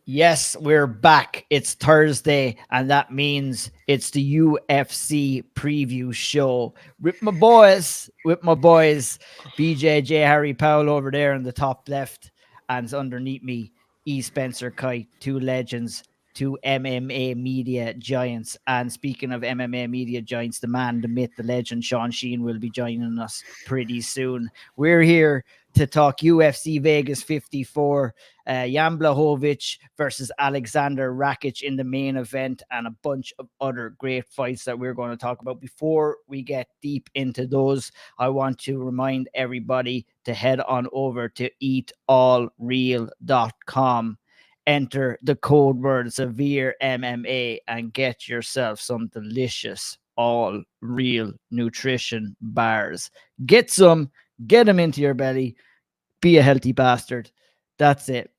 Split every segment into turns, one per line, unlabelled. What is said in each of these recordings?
Yes, we're back. It's Thursday, and that means it's the UFC preview show with my boys, BJ J. Harry Powell over there in the top left, and underneath me, E. Spencer Kite, two legends, two MMA media giants. And speaking of MMA media giants, the man, the myth, the legend, Sean Sheen will be joining us pretty soon. We're here to talk UFC Vegas 54. Jan Błachowicz versus Aleksander Rakić in the main event, and a bunch of other great fights that we're going to talk about. Before we get deep into those, I want to remind everybody to head on over to eatallreal.com. Enter the code word SevereMMA and get yourself some delicious all real nutrition bars. Get some, get them into your belly, be a healthy bastard. That's it.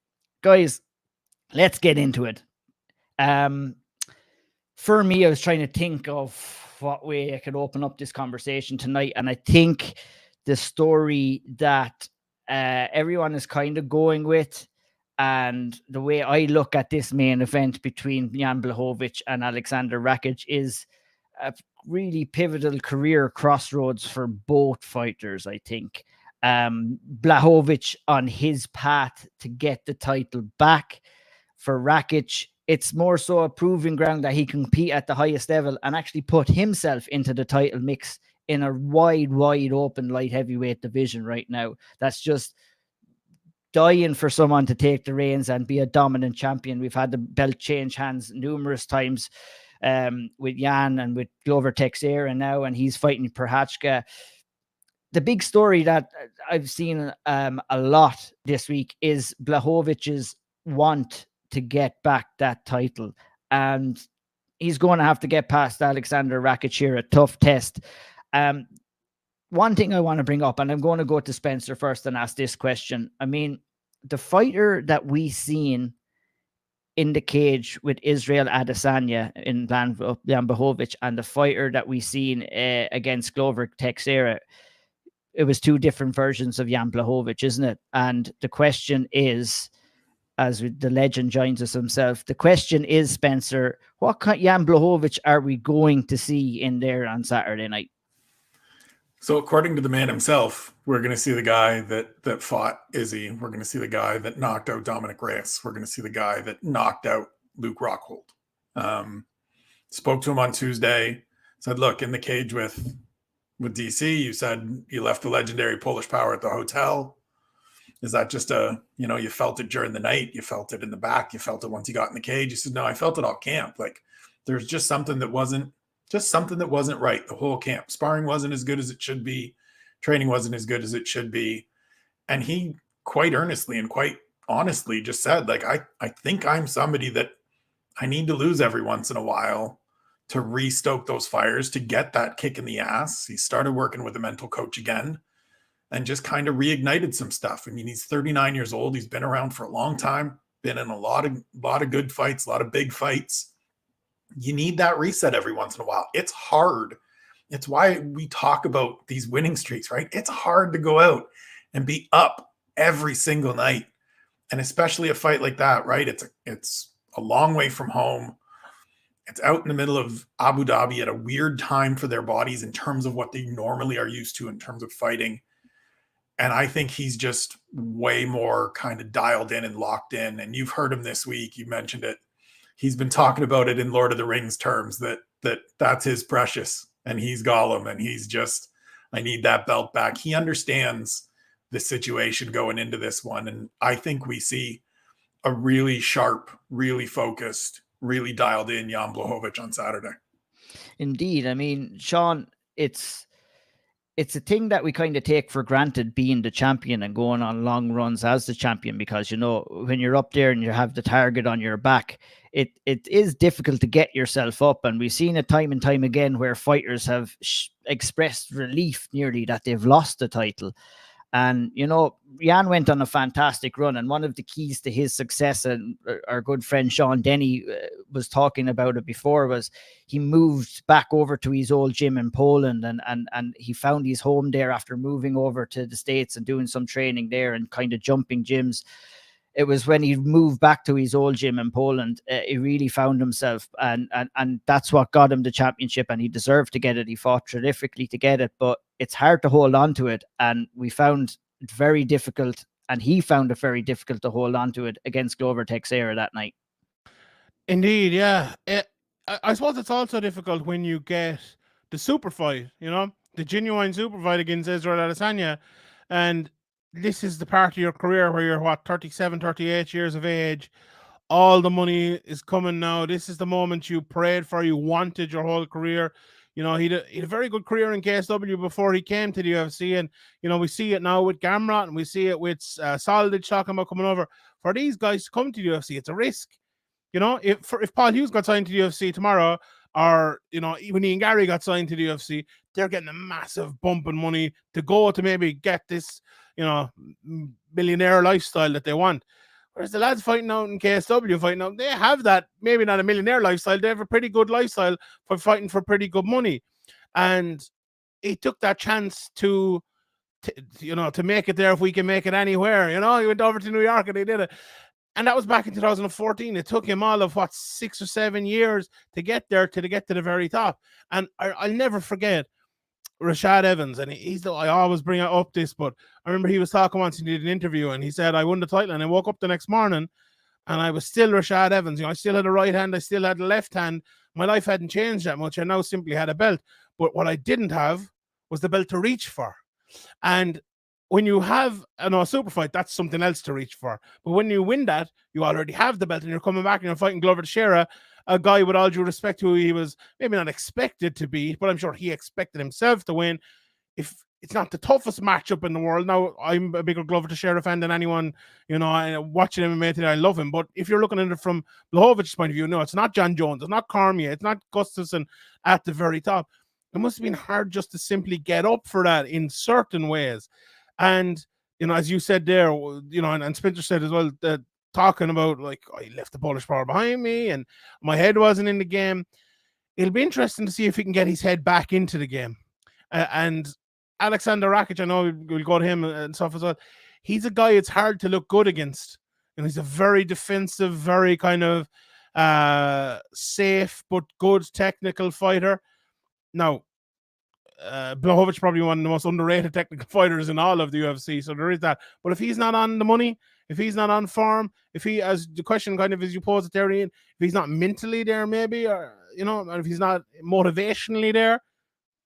Guys, let's get into it. For me, I was trying to think of what way I could open up this conversation tonight, and I think the story that everyone is kind of going with, and the way I look at this main event between Jan Błachowicz and Aleksander Rakić, is a really pivotal career crossroads for both fighters, I think. Błachowicz on his path to get the title back. For Rakić, it's more so a proving ground that he can compete at the highest level and actually put himself into the title mix in a wide open light heavyweight division right now. That's just dying for someone to take the reins and be a dominant champion. We've had the belt change hands numerous times with Jan and with Glover Teixeira now, and he's fighting Prochazka. The big story that I've seen a lot this week is Blachowicz want to get back that title, and he's going to have to get past Aleksander Rakić here, a tough test. One thing I want to bring up, and I'm going to go to Spencer first and ask this question. I mean, the fighter that we seen in the cage with Israel Adesanya in Jan Błachowicz and the fighter that we seen against Glover Teixeira, it was two different versions of Jan Błachowicz, isn't it? And the question is, as the legend joins us himself, the question is, Spencer, what kind of Jan Błachowicz are we going to see in there on Saturday night?
So according to the man himself, we're going to see the guy that fought Izzy. We're going to see the guy that knocked out Dominic Reyes. We're going to see the guy that knocked out Luke Rockhold. Spoke to him on Tuesday, said, look, in the cage with DC, you said you left the legendary Polish power at the hotel. Is that just you felt it during the night? You felt it in the back? You felt it once you got in the cage? You said, no, I felt it all camp. Like, there's just something that wasn't right. The whole camp. Sparring wasn't as good as it should be. Training wasn't as good as it should be. And he quite earnestly and quite honestly just said, like, I think I'm somebody that I need to lose every once in a while to restoke those fires, to get that kick in the ass. He started working with a mental coach again and just kind of reignited some stuff. I mean, he's 39 years old. He's been around for a long time, been in a lot of good fights, a lot of big fights. You need that reset every once in a while. It's hard. It's why we talk about these winning streaks, right? It's hard to go out and be up every single night. And especially a fight like that, right? It's a long way from home. It's out in the middle of Abu Dhabi at a weird time for their bodies in terms of what they normally are used to in terms of fighting. And I think he's just way more kind of dialed in and locked in. And you've heard him this week. You mentioned it. He's been talking about it in Lord of the Rings terms, that's his precious, and he's Gollum, and he's just, I need that belt back. He understands the situation going into this one. And I think we see a really sharp, really focused, really dialed in Jan Błachowicz on Saturday.
Indeed. I mean, Sean, it's a thing that we kind of take for granted, being the champion and going on long runs as the champion, because, when you're up there and you have the target on your back, it is difficult to get yourself up. And we've seen it time and time again where fighters have expressed relief nearly that they've lost the title. And, Jan went on a fantastic run. And one of the keys to his success, and our good friend Sean Denny was talking about it before, was he moved back over to his old gym in Poland, and he found his home there after moving over to the States and doing some training there and kind of jumping gyms. it was when he moved back to his old gym in Poland, he really found himself, and that's what got him the championship, and he deserved to get it. He fought terrifically to get it, but it's hard to hold on to it, and we found it very difficult, and he found it very difficult to hold on to it against Glover Teixeira that night.
Indeed, yeah. I suppose it's also difficult when you get the super fight, you know, the genuine super fight against Israel Adesanya, and this is the part of your career where you're, 37, 38 years of age. All the money is coming now. This is the moment you prayed for, you wanted your whole career. You know, he had a very good career in KSW before he came to the UFC. And, you know, we see it now with Gamrot, and we see it with Solidage talking about coming over. For these guys to come to the UFC, it's a risk. You know, if Paul Hughes got signed to the UFC tomorrow, or, you know, even Ian Gary got signed to the UFC, they're getting a massive bump in money to go to maybe get this, you know, millionaire lifestyle that they want. Whereas the lads fighting out in KSW, fighting out, they have that, maybe not a millionaire lifestyle, they have a pretty good lifestyle for fighting for pretty good money. And he took that chance to you know, to make it there if we can make it anywhere. You know, he went over to New York and they did it. And that was back in 2014. It took him all of 6 or 7 years to get there, to get to the very top. And I'll never forget Rashad Evans. And I always bring up this, but I remember he was talking once, he did an interview, and he said, I won the title, and I woke up the next morning and I was still Rashad Evans. You know, I still had a right hand, I still had the left hand. My life hadn't changed that much. I now simply had a belt. But what I didn't have was the belt to reach for. And when you have a super fight, that's something else to reach for. But when you win that, you already have the belt, and you're coming back and you're fighting Glover Teixeira, a guy, with all due respect, who he was maybe not expected to be, but I'm sure he expected himself to win. If it's not the toughest matchup in the world, now I'm a bigger Glover Teixeira fan than anyone, you know, and watching MMA today, I love him. But if you're looking at it from Blahovich's point of view, no, it's not John Jones, it's not Cormier, it's not Gustafsson at the very top. It must have been hard just to simply get up for that in certain ways. And, you know, as you said there, you know, and Spencer said as well, that talking about, like, I left the Polish power behind me and my head wasn't in the game. It'll be interesting to see if he can get his head back into the game. And Aleksander Rakić, I know we'll go to him and stuff as well. He's a guy it's hard to look good against. And he's a very defensive, very kind of safe but good technical fighter. Now, Błachowicz probably one of the most underrated technical fighters in all of the UFC, so there is that. But if he's not on the money, if he's not on form, if he, as the question kind of as you pose it there, Ian, if he's not mentally there, maybe, or, you know, if he's not motivationally there,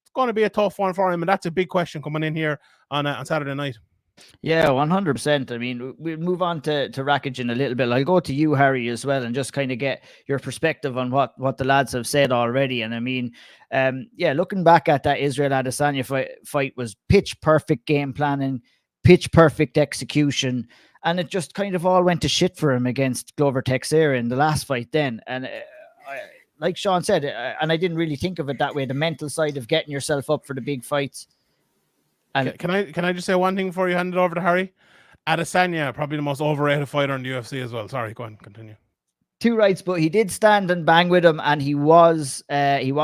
it's going to be a tough one for him, and that's a big question coming in here on Saturday night.
Yeah, 100%. I mean, we'll move on to Rakić in a little bit. I'll go to you, Harry, as well, and just kind of get your perspective on what the lads have said already. And I mean, yeah, looking back at that Israel Adesanya fight was pitch perfect game planning, pitch perfect execution, and it just kind of all went to shit for him against Glover Teixeira in the last fight then. And like Sean said, and I didn't really think of it that way, the mental side of getting yourself up for the big fights. And
can I just say one thing before you hand it over to Harry? Adesanya, probably the most overrated fighter in the UFC as well. Sorry, go on, continue.
Two rights, but he did stand and bang with him, and he was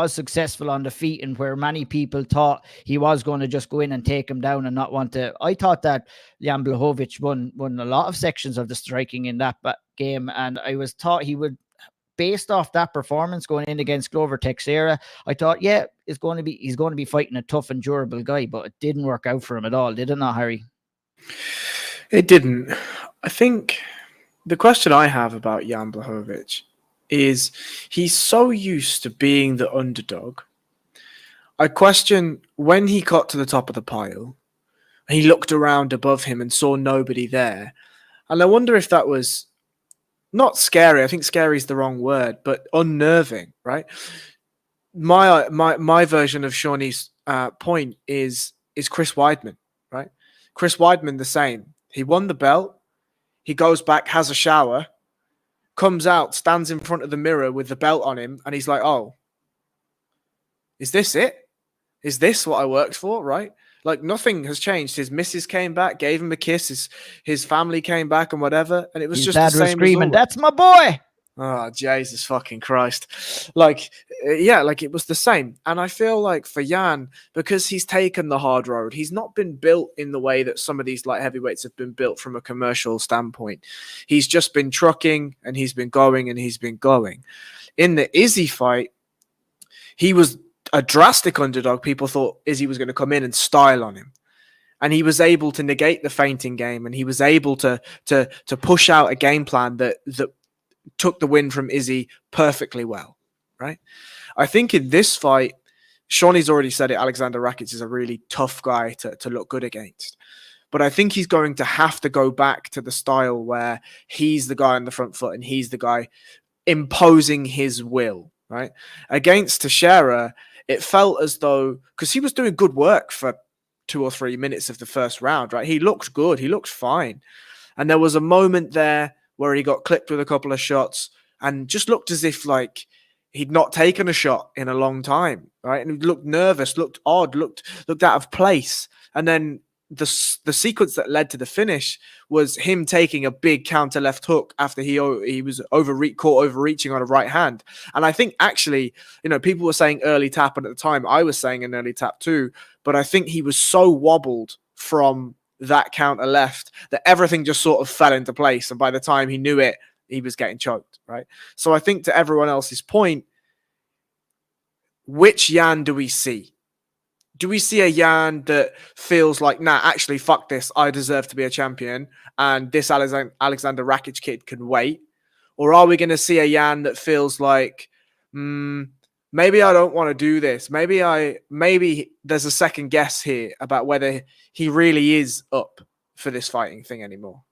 successful on the feet, and where many people thought he was going to just go in and take him down and not want to. I thought that Jan Błachowicz won a lot of sections of the striking in that game, and I was thought he would, based off that performance going in against Glover Teixeira, I thought, yeah, he's going to be fighting a tough and durable guy, but it didn't work out for him at all, did it not, Harry?
It didn't. I think the question I have about Jan Błachowicz is he's so used to being the underdog. I question when he got to the top of the pile, he looked around above him and saw nobody there. And I wonder if that was not scary. I think scary is the wrong word, but unnerving, right? My version of Shawnee's point is Chris Weidman, right? Chris Weidman, the same. He won the belt. He goes back, has a shower, comes out, stands in front of the mirror with the belt on him, and he's like, oh, is this it? Is this what I worked for, right? Like, nothing has changed. His missus came back, gave him a kiss. His family came back and whatever. And it was just the same.
Screaming, that's my boy.
Oh, Jesus fucking Christ. Like, yeah, like it was the same. And I feel like for Jan, because he's taken the hard road, he's not been built in the way that some of these light heavyweights have been built from a commercial standpoint. He's just been trucking and he's been going and he's been going. In the Izzy fight, he was a drastic underdog. People thought Izzy was going to come in and style on him. And he was able to negate the feinting game, and he was able to push out a game plan that took the win from Izzy perfectly well, right? I think in this fight, Shawnee's already said it, Aleksander Rakić is a really tough guy to look good against. But I think he's going to have to go back to the style where he's the guy on the front foot and he's the guy imposing his will, right? Against Teixeira, it felt as though, because he was doing good work for 2 or 3 minutes of the first round, right? He looked good. He looked fine. And there was a moment there where he got clipped with a couple of shots and just looked as if like he'd not taken a shot in a long time, right? And he looked nervous, looked odd, looked out of place. And then the sequence that led to the finish was him taking a big counter left hook after he was caught overreaching on a right hand. And I think actually, you know, people were saying early tap, and at the time I was saying an early tap too, but I think he was so wobbled from that counter left that everything just sort of fell into place. And by the time he knew it, he was getting choked, right? So I think to everyone else's point, which Jan do we see? Do we see a Jan that feels like, nah, actually, fuck this, I deserve to be a champion, and this Aleksander Rakić kid can wait? Or are we going to see a Jan that feels like, maybe I don't want to do this. Maybe there's a second guess here about whether he really is up for this fighting thing anymore.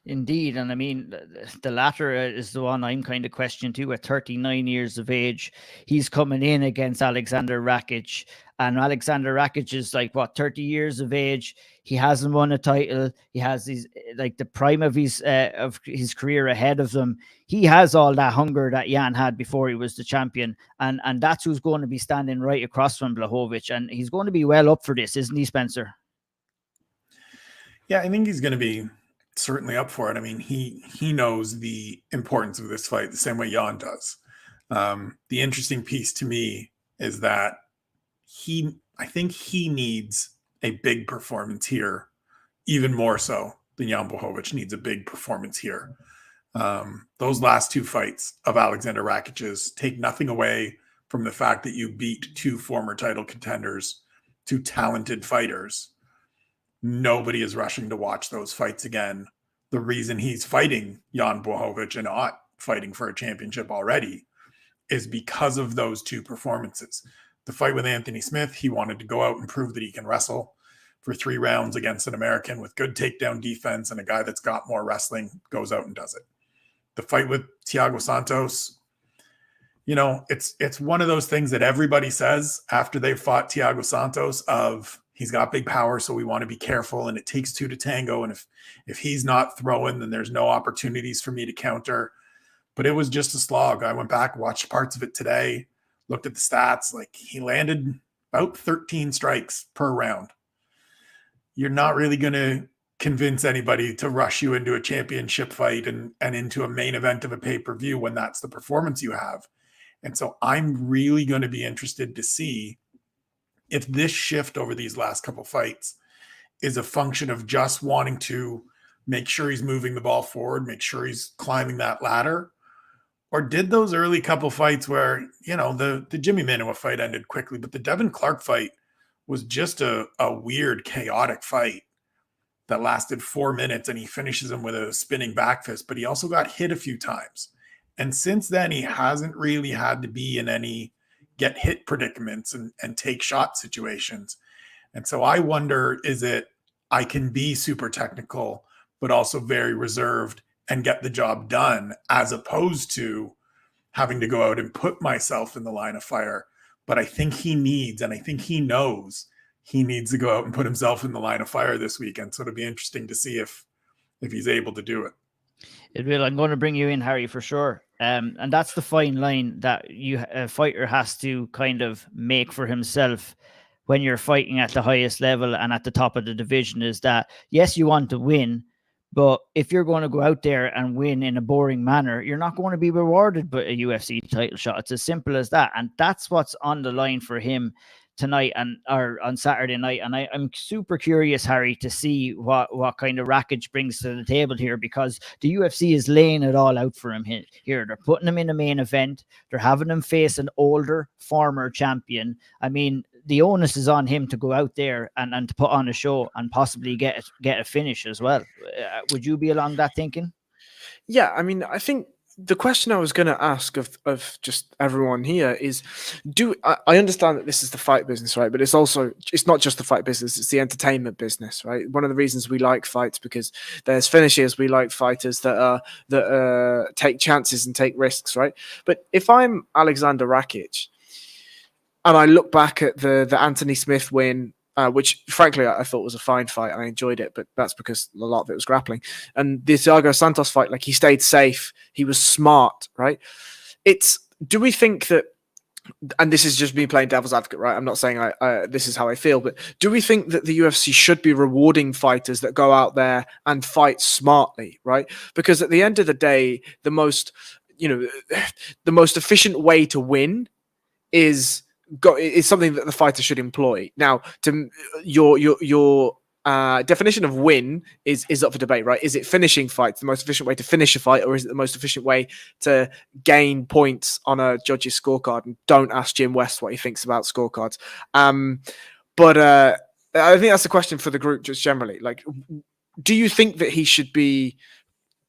Indeed. And I mean, the latter is the one I'm kind of questioning too. At 39 years of age, he's coming in against Aleksander Rakić. And Aleksander Rakić is like, what, 30 years of age? He hasn't won a title. He has these, like, the prime of his career ahead of him. He has all that hunger that Jan had before he was the champion. And that's who's going to be standing right across from Błachowicz. And he's going to be well up for this, isn't he, Spencer?
Yeah, I think he's going to be certainly up for it. I mean, he knows the importance of this fight the same way Jan does. The interesting piece to me is that I think he needs a big performance here, even more so than Jan Błachowicz needs a big performance here. Those last 2 fights of Aleksander Rakic's take nothing away from the fact that you beat 2 former title contenders, 2 talented fighters. Nobody is rushing to watch those fights again. The reason he's fighting Jan Błachowicz and not fighting for a championship already is because of those 2 performances. The fight with Anthony Smith, he wanted to go out and prove that he can wrestle for 3 rounds against an American with good takedown defense, and a guy that's got more wrestling goes out and does it. The fight with Thiago Santos, you know, it's one of those things that everybody says after they've fought Thiago Santos of, he's got big power, so we want to be careful, and it takes 2 to tango, and if he's not throwing, then there's no opportunities for me to counter. But it was just a slog. I went back, watched parts of it today, looked at the stats. Like, he landed about 13 strikes per round. You're not really going to convince anybody to rush you into a championship fight and into a main event of a pay-per-view when that's the performance you have. And so I'm really going to be interested to see if this shift over these last couple fights is a function of just wanting to make sure he's moving the ball forward, make sure he's climbing that ladder, or did those early couple fights where, you know, the Jimmy Manuwa fight ended quickly, but the Devin Clark fight was just a weird, chaotic fight that lasted 4 minutes, and he finishes him with a spinning back fist, but he also got hit a few times. And since then, he hasn't really had to be in any get hit predicaments and take shot situations. And so I wonder, is it, I can be super technical, but also very reserved and get the job done, as opposed to having to go out and put myself in the line of fire. But I think he needs, and I think he knows he needs to go out and put himself in the line of fire this weekend. So it'll be interesting to see if he's able to do it.
It will. I'm going to bring you in, Harry, for sure. And that's the fine line that a fighter has to kind of make for himself when you're fighting at the highest level and at the top of the division, is that, yes, you want to win, But if you're going to go out there and win in a boring manner, you're not going to be rewarded by a UFC title shot. It's as simple as that. And that's what's on the line for him tonight or on Saturday night. And I'm super curious, Harry, to see what kind of Rakic brings to the table here, because the UFC is laying it all out for him here. They're putting him in a main event. They're having him face an older former champion. I mean, the onus is on him to go out there and to put on a show and possibly get a finish as well. Would you be along that thinking?
Yeah, I mean, I think the question I was going to ask of just everyone here is, I understand that this is the fight business, right? But it's not just the fight business, it's the entertainment business, right? One of the reasons we like fights, because there's finishers, we like fighters that take chances and take risks, right? But if I'm Alexander Rakić and I look back at the Anthony Smith win, which frankly I thought was a fine fight. I enjoyed it, but that's because a lot of it was grappling. And the Thiago Santos fight, like, he stayed safe. He was smart, right? Do we think that, and this is just me playing devil's advocate, right? I'm not saying this is how I feel, but do we think that the UFC should be rewarding fighters that go out there and fight smartly, right? Because at the end of the day, the most efficient way to win is something that the fighter should employ. Now, to your definition of win is up for debate, right? Is it finishing fights the most efficient way to finish a fight, or is it the most efficient way to gain points on a judge's scorecard? And don't ask Jim West what he thinks about scorecards. But I think that's a question for the group just generally. Like, do you think that he should be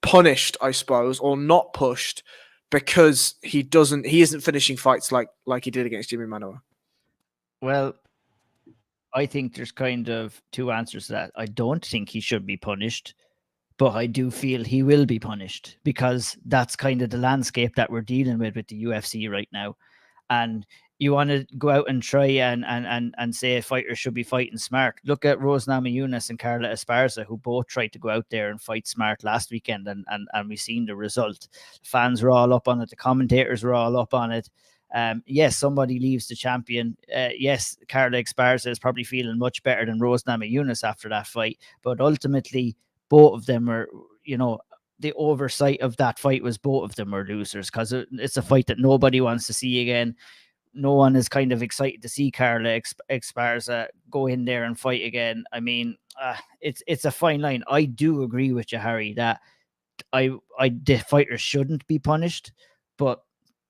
punished, I suppose, or not pushed, because he isn't finishing fights like he did against Jimmy Manuwa?
Well, I think there's kind of two answers to that. I don't think he should be punished, but I do feel he will be punished, because that's kind of the landscape that we're dealing with the UFC right now. And you want to go out and try and say fighters should be fighting smart. Look at Rose Namajunas and Carla Esparza, who both tried to go out there and fight smart last weekend, and we've seen the result. The fans were all up on it. The commentators were all up on it. Yes, somebody leaves the champion. Yes, Carla Esparza is probably feeling much better than Rose Namajunas after that fight. But ultimately, both of them are, the oversight of that fight was both of them were losers, because it's a fight that nobody wants to see again. No one is kind of excited to see Carla Esparza go in there and fight again. I mean, it's a fine line. I do agree with you, Harry, that the fighters shouldn't be punished, but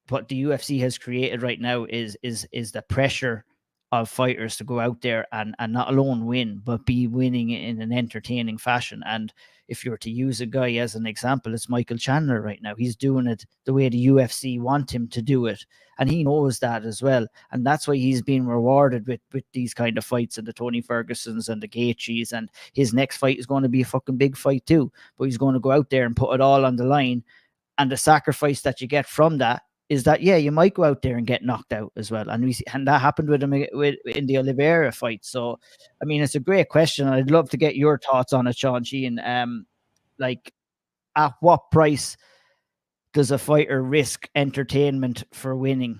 what the UFC has created right now is the pressure of fighters to go out there and not alone win, but be winning in an entertaining fashion. And if you were to use a guy as an example, it's Michael Chandler right now. He's doing it the way the UFC want him to do it, and he knows that as well. And that's why he's being rewarded with these kind of fights, and the Tony Fergusons and the Gaethjes, and his next fight is going to be a fucking big fight too. But he's going to go out there and put it all on the line, and the sacrifice that you get from that is that, yeah, you might go out there and get knocked out as well. And that happened with him in the Oliveira fight. So, I mean, it's a great question. I'd love to get your thoughts on it, Sean Sheehan. Like, at what price does a fighter risk entertainment for winning?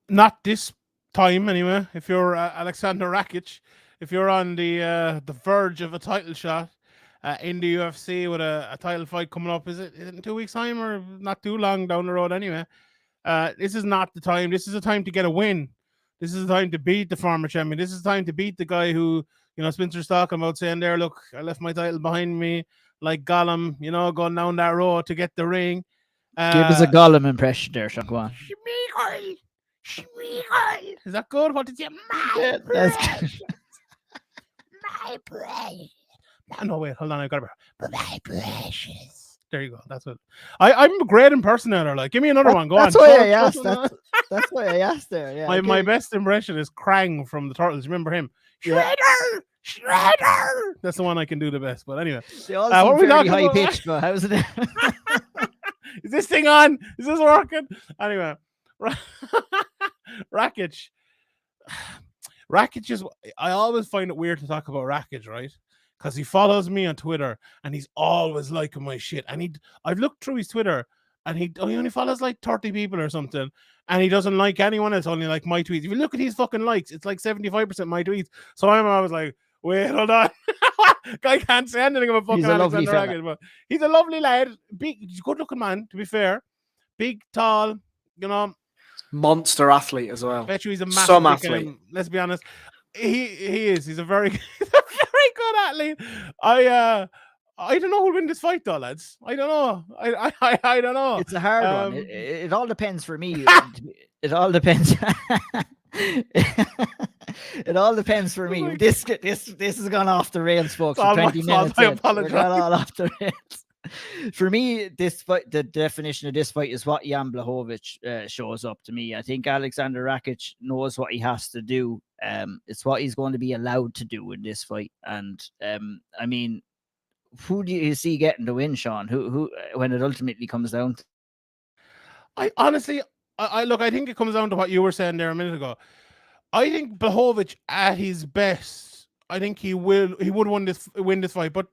Not this time, anyway. If you're Alexander Rakić, if you're on the verge of a title shot, in the UFC with a title fight coming up, is it in 2 weeks' time, or not too long down the road anyway? This is not the time. This is a time to get a win. This is the time to beat the former champion. This is the time to beat the guy who, Spencer's talking about, saying there, look, I left my title behind me, like Gollum, going down that road to get the ring.
Give us a Gollum impression there, Sean. Go on.
Schmeagol. Is that good? What did you? My precious. My precious. No, wait, hold on. I got it. My precious. There you go. That's it. I'm a great impersonator. Like, give me another one. Go on.
That's why I asked. That's why I asked there. Yeah.
My best impression is Krang from the Turtles. Remember him? Shredder. That's the one I can do the best. But anyway,
they all seem very high pitched. But how's it?
Is this thing on? Is this working? Anyway, Rakić. Rakić is. I always find it weird to talk about Rakić, right? Because he follows me on Twitter and he's always liking my shit. And I've looked through his Twitter and he only follows like 30 people or something. And he doesn't like anyone else, only like my tweets. If you look at his fucking likes, it's like 75% my tweets. So I'm always like, Wait, hold on. Guy can't say anything about fucking
He's a lovely
Alexander
fella.
Rakić, but he's a lovely lad. Big, he's a good-looking man, to be fair. Big, tall, you know.
Monster athlete as well.
Bet you he's a massive
Some
dick,
athlete.
let's be honest. He is. He's a very good athlete. I don't know who'll win this fight, though, lads. I don't know. I don't know.
It's a hard one. It all depends for me. It all depends. It all depends for me. This has gone off the rails, folks. For 20 minutes.
I
We're
apologize.
gone all off the rails. For me, this fight, the definition of this fight is what Jan Błachowicz shows up to me. I think Alexander Rakić knows what he has to do. It's what he's going to be allowed to do in this fight. And I mean, who do you see getting the win, Sean? Who when it ultimately comes down to?
I honestly, I look. I think it comes down to what you were saying there a minute ago. I think Błachowicz at his best, I think he would win this fight, but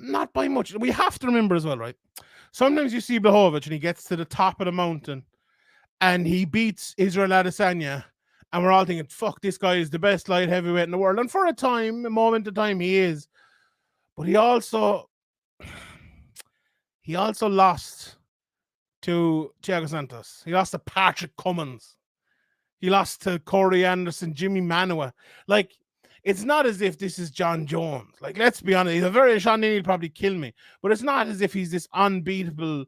not by much. We have to remember as well, right? Sometimes you see Błachowicz and he gets to the top of the mountain and he beats Israel Adesanya, and we're all thinking, "Fuck, this guy is the best light heavyweight in the world." And for a moment of time, he is. But he also lost to Thiago Santos. He lost to Patrick Cummins. He lost to Corey Anderson, Jimmy Manuwa. Like, it's not as if this is John Jones. Like, let's be honest. Sean Neal will probably kill me. But it's not as if he's this unbeatable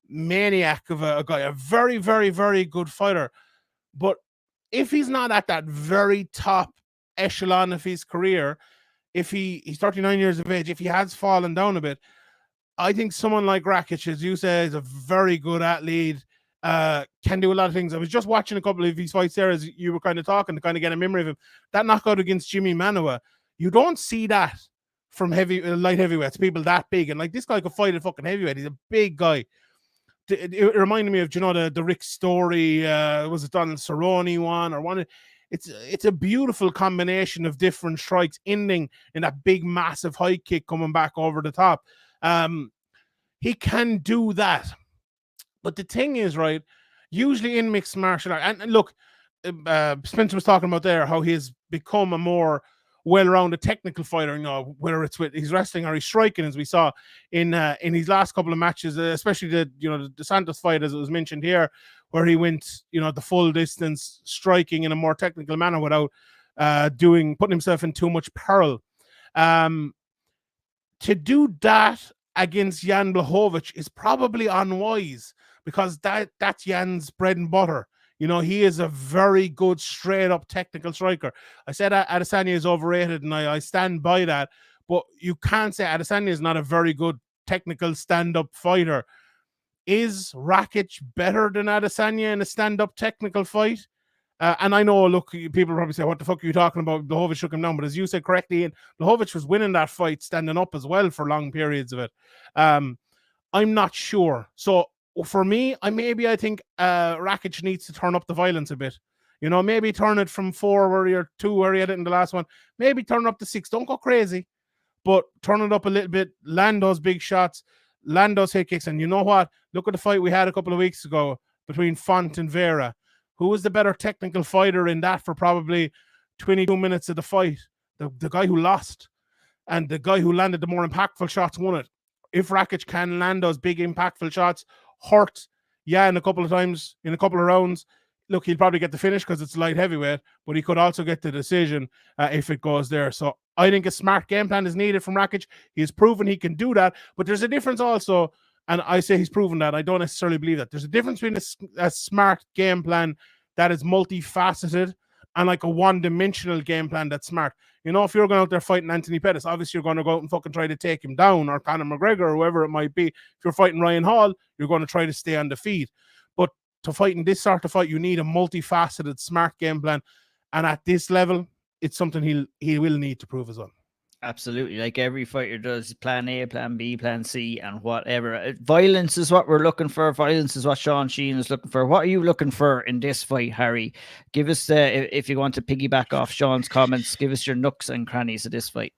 maniac of a guy. A very, very, very good fighter. But if he's not at that very top echelon of his career, if he's 39 years of age, if he has fallen down a bit, I think someone like Rakić, as you say, is a very good athlete, can do a lot of things. I was just watching a couple of these fights there as you were kind of talking to kind of get a memory of him. That knockout against Jimmy Manuwa, you don't see that from light heavyweights, people that big. And like, this guy could fight a fucking heavyweight. He's a big guy. It reminded me of, you know, the Rick Story, was it Donald Cerrone one? It's a beautiful combination of different strikes ending in that big, massive high kick coming back over the top. He can do that. But the thing is, right, usually in mixed martial art, and look, Spencer was talking about there how he's become a more well-rounded technical fighter, you know, whether it's with his wrestling or his striking, as we saw in his last couple of matches, especially the Santos fight, as it was mentioned here, where he went, you know, the full distance striking in a more technical manner without putting himself in too much peril. To do that against Jan Błachowicz is probably unwise, because that's Jan's bread and butter. You know, he is a very good, straight-up technical striker. I said Adesanya is overrated, and I stand by that. But you can't say Adesanya is not a very good technical stand-up fighter. Is Rakić better than Adesanya in a stand-up technical fight? And I know, look, people probably say, what the fuck are you talking about? Błachowicz shook him down. But as you said correctly, Błachowicz was winning that fight standing up as well for long periods of it. I'm not sure. So for me, I think Rakić needs to turn up the violence a bit. You know, maybe turn it from 4 where you're 2 where you had it in the last one. Maybe turn it up to 6. Don't go crazy, but turn it up a little bit. Land those big shots. Land those hit kicks. And you know what? Look at the fight we had a couple of weeks ago between Font and Vera. Who was the better technical fighter in that for probably 22 minutes of the fight? The guy who lost, and the guy who landed the more impactful shots won it. If Rakić can land those big impactful shots, hurt, in a couple of times, in a couple of rounds, look, he'll probably get the finish because it's light heavyweight, but he could also get the decision if it goes there. So I think a smart game plan is needed from Rakić. He's proven he can do that, but there's a difference also. And I say he's proven that. I don't necessarily believe that. There's a difference between a smart game plan that is multifaceted and like a one-dimensional game plan that's smart. You know, if you're going out there fighting Anthony Pettis, obviously you're going to go out and fucking try to take him down, or Conor McGregor, or whoever it might be. If you're fighting Ryan Hall, you're going to try to stay on the feet. But to fight in this sort of fight, you need a multifaceted, smart game plan. And at this level, it's something he will need to prove as well.
Absolutely. Like every fighter does, plan A, plan B, plan C, and whatever. Violence is what we're looking for. Violence is what Sean Sheen is looking for. What are you looking for in this fight, Harry? Give us, if you want to piggyback off Sean's comments, give us your nooks and crannies of this fight.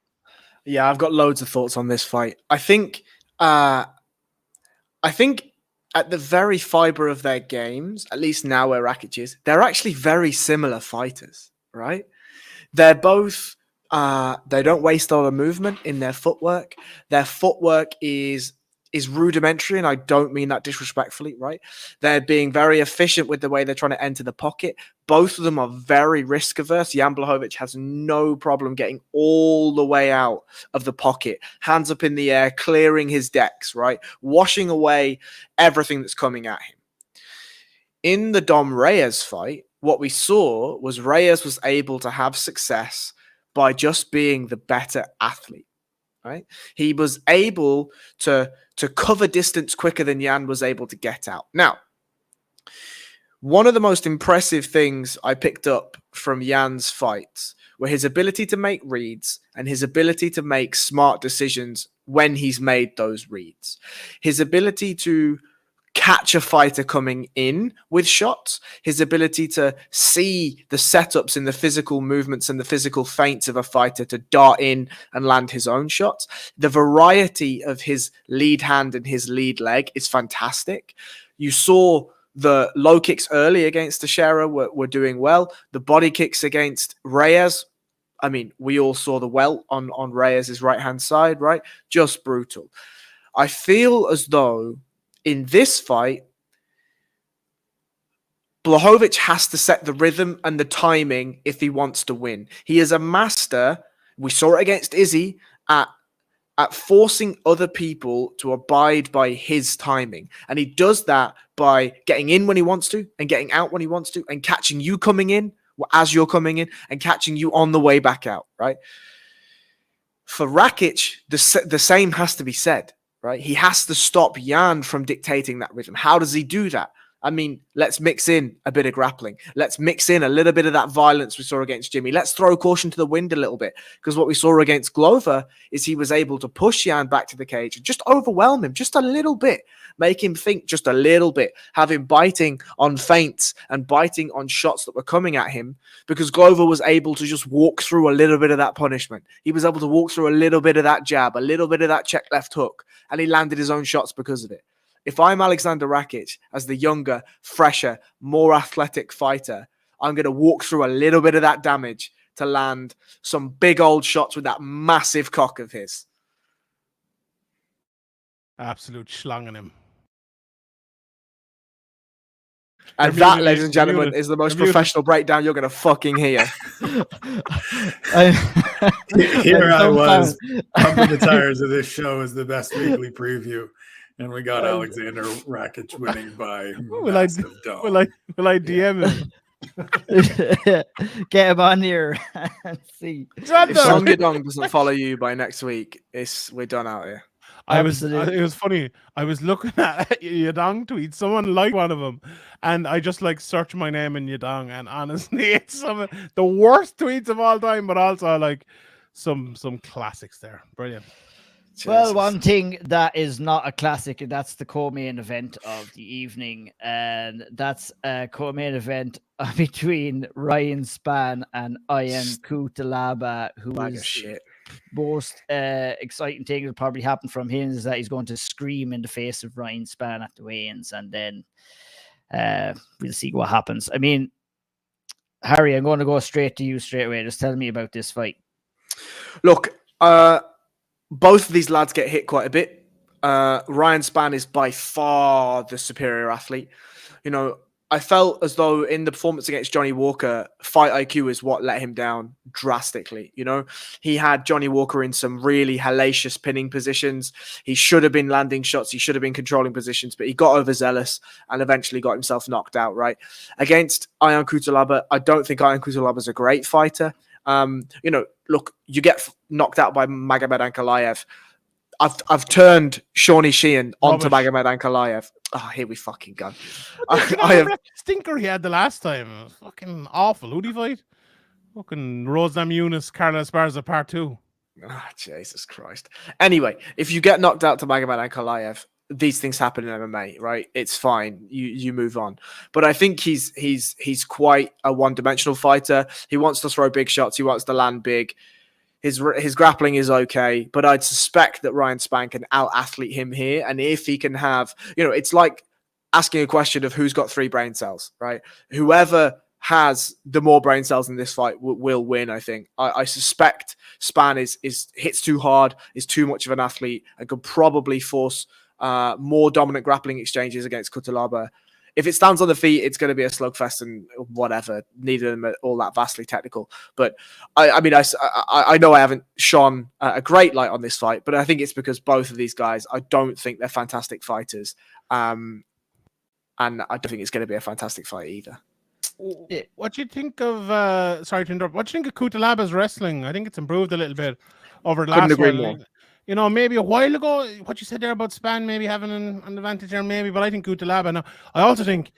Yeah, I've got loads of thoughts on this fight. I think at the very fiber of their games, at least now where Rakić is, they're actually very similar fighters, right? They're both They don't waste a lot of movement in their footwork. Their footwork is rudimentary, and I don't mean that disrespectfully, right? They're being very efficient with the way they're trying to enter the pocket. Both of them are very risk averse. Jan Błachowicz has no problem getting all the way out of the pocket, hands up in the air, clearing his decks, right? Washing away everything that's coming at him. In the Dom Reyes fight, what we saw was Reyes was able to have success by just being the better athlete. Right? He was able to cover distance quicker than Jan was able to get out. Now, one of the most impressive things I picked up from Jan's fights were his ability to make reads and his ability to make smart decisions when he's made those reads. His ability to catch a fighter coming in with shots, his ability to see the setups in the physical movements and the physical feints of a fighter to dart in and land his own shots. The variety of his lead hand and his lead leg is fantastic. You saw the low kicks early against Teixeira were doing well. The body kicks against Reyes, I mean, we all saw the welt on Reyes' right-hand side, right? Just brutal. I feel as though in this fight, Błachowicz has to set the rhythm and the timing if he wants to win. He is a master. We saw it against Izzy at forcing other people to abide by his timing. And he does that by getting in when he wants to and getting out when he wants to and catching you coming in as you're coming in and catching you on the way back out, right? For Rakic, the same has to be said. Right? He has to stop Jan from dictating that rhythm. How does he do that? I mean, let's mix in a bit of grappling. Let's mix in a little bit of that violence we saw against Jimmy. Let's throw caution to the wind a little bit. Because what we saw against Glover is he was able to push Jan back to the cage and just overwhelm him just a little bit. Make him think just a little bit. Have him biting on feints and biting on shots that were coming at him because Glover was able to just walk through a little bit of that punishment. He was able to walk through a little bit of that jab, a little bit of that check left hook, and he landed his own shots because of it. If I'm Alexander Rakić, as the younger, fresher, more athletic fighter, I'm going to walk through a little bit of that damage to land some big old shots with that massive cock of his.
Absolute schlanging him.
And that, ladies and gentlemen, is the most professional breakdown you're going to fucking hear.
Here I was pumping the tires of this show as the best weekly preview. And we got Alexander Rakić winning by massive dome.
Will I DM him?
Get him on here and see.
If Song Yadong doesn't follow you by next week, we're done out here.
It was funny. I was looking at Yadong tweets. Someone liked one of them, and I just search my name in Yadong, and honestly, it's some of the worst tweets of all time, but also some classics there. Brilliant.
Well, one thing that is not a classic, that's the co-main event of the evening, and that's a co-main event between Ryan Spann and Ian Cutelaba, who is most exciting thing that probably happened from him is that he's going to scream in the face of Ryan Spann at the weigh-ins, and then we'll see what happens. I mean, Harry, I'm going to go straight to you straight away. Just tell me about this fight.
Look, both of these lads get hit quite a bit. Ryan Spann is by far the superior athlete. You know, I felt as though in the performance against Johnny Walker, fight IQ is what let him down drastically. You know, he had Johnny Walker in some really hellacious pinning positions. He should have been landing shots. He should have been controlling positions, but he got overzealous and eventually got himself knocked out, right? Against Ion Cutelaba, I don't think Ion Cutelaba is a great fighter. You know, look, you get knocked out by Magomed Ankalaev. I've turned Shawnee Sheehan onto Magomed Ankalaev. Oh, here we fucking go. I have
that stinker he had the last time. It was fucking awful. Who'd he fight? Fucking Rose Namajunas, Carla Esparza Part 2.
Oh, Jesus Christ. Anyway, if you get knocked out to Magomed Ankalaev, these things happen in MMA, right? It's fine. You move on. But I think he's quite a one-dimensional fighter. He wants to throw big shots. He wants to land big. His grappling is okay, but I'd suspect that Ryan Spann can out-athlete him here. And if he can have, you know, it's like asking a question of who's got 3 brain cells, right? Whoever has the more brain cells in this fight will win. I think. I suspect Spann is hits too hard, is too much of an athlete, and could probably force more dominant grappling exchanges against Cutelaba. If it stands on the feet, it's going to be a slugfest and whatever. Neither of them are all that vastly technical. But I mean, I know I haven't shone a great light on this fight, but I think it's because both of these guys, I don't think they're fantastic fighters. And I don't think it's going to be a fantastic fight either.
What do you think of, sorry to interrupt, what do you think of Cutelaba's wrestling? I think it's improved a little bit over the last while. You know, maybe a while ago, what you said there about Spann maybe having an advantage there, maybe, but I think Cutelaba. Now, I also think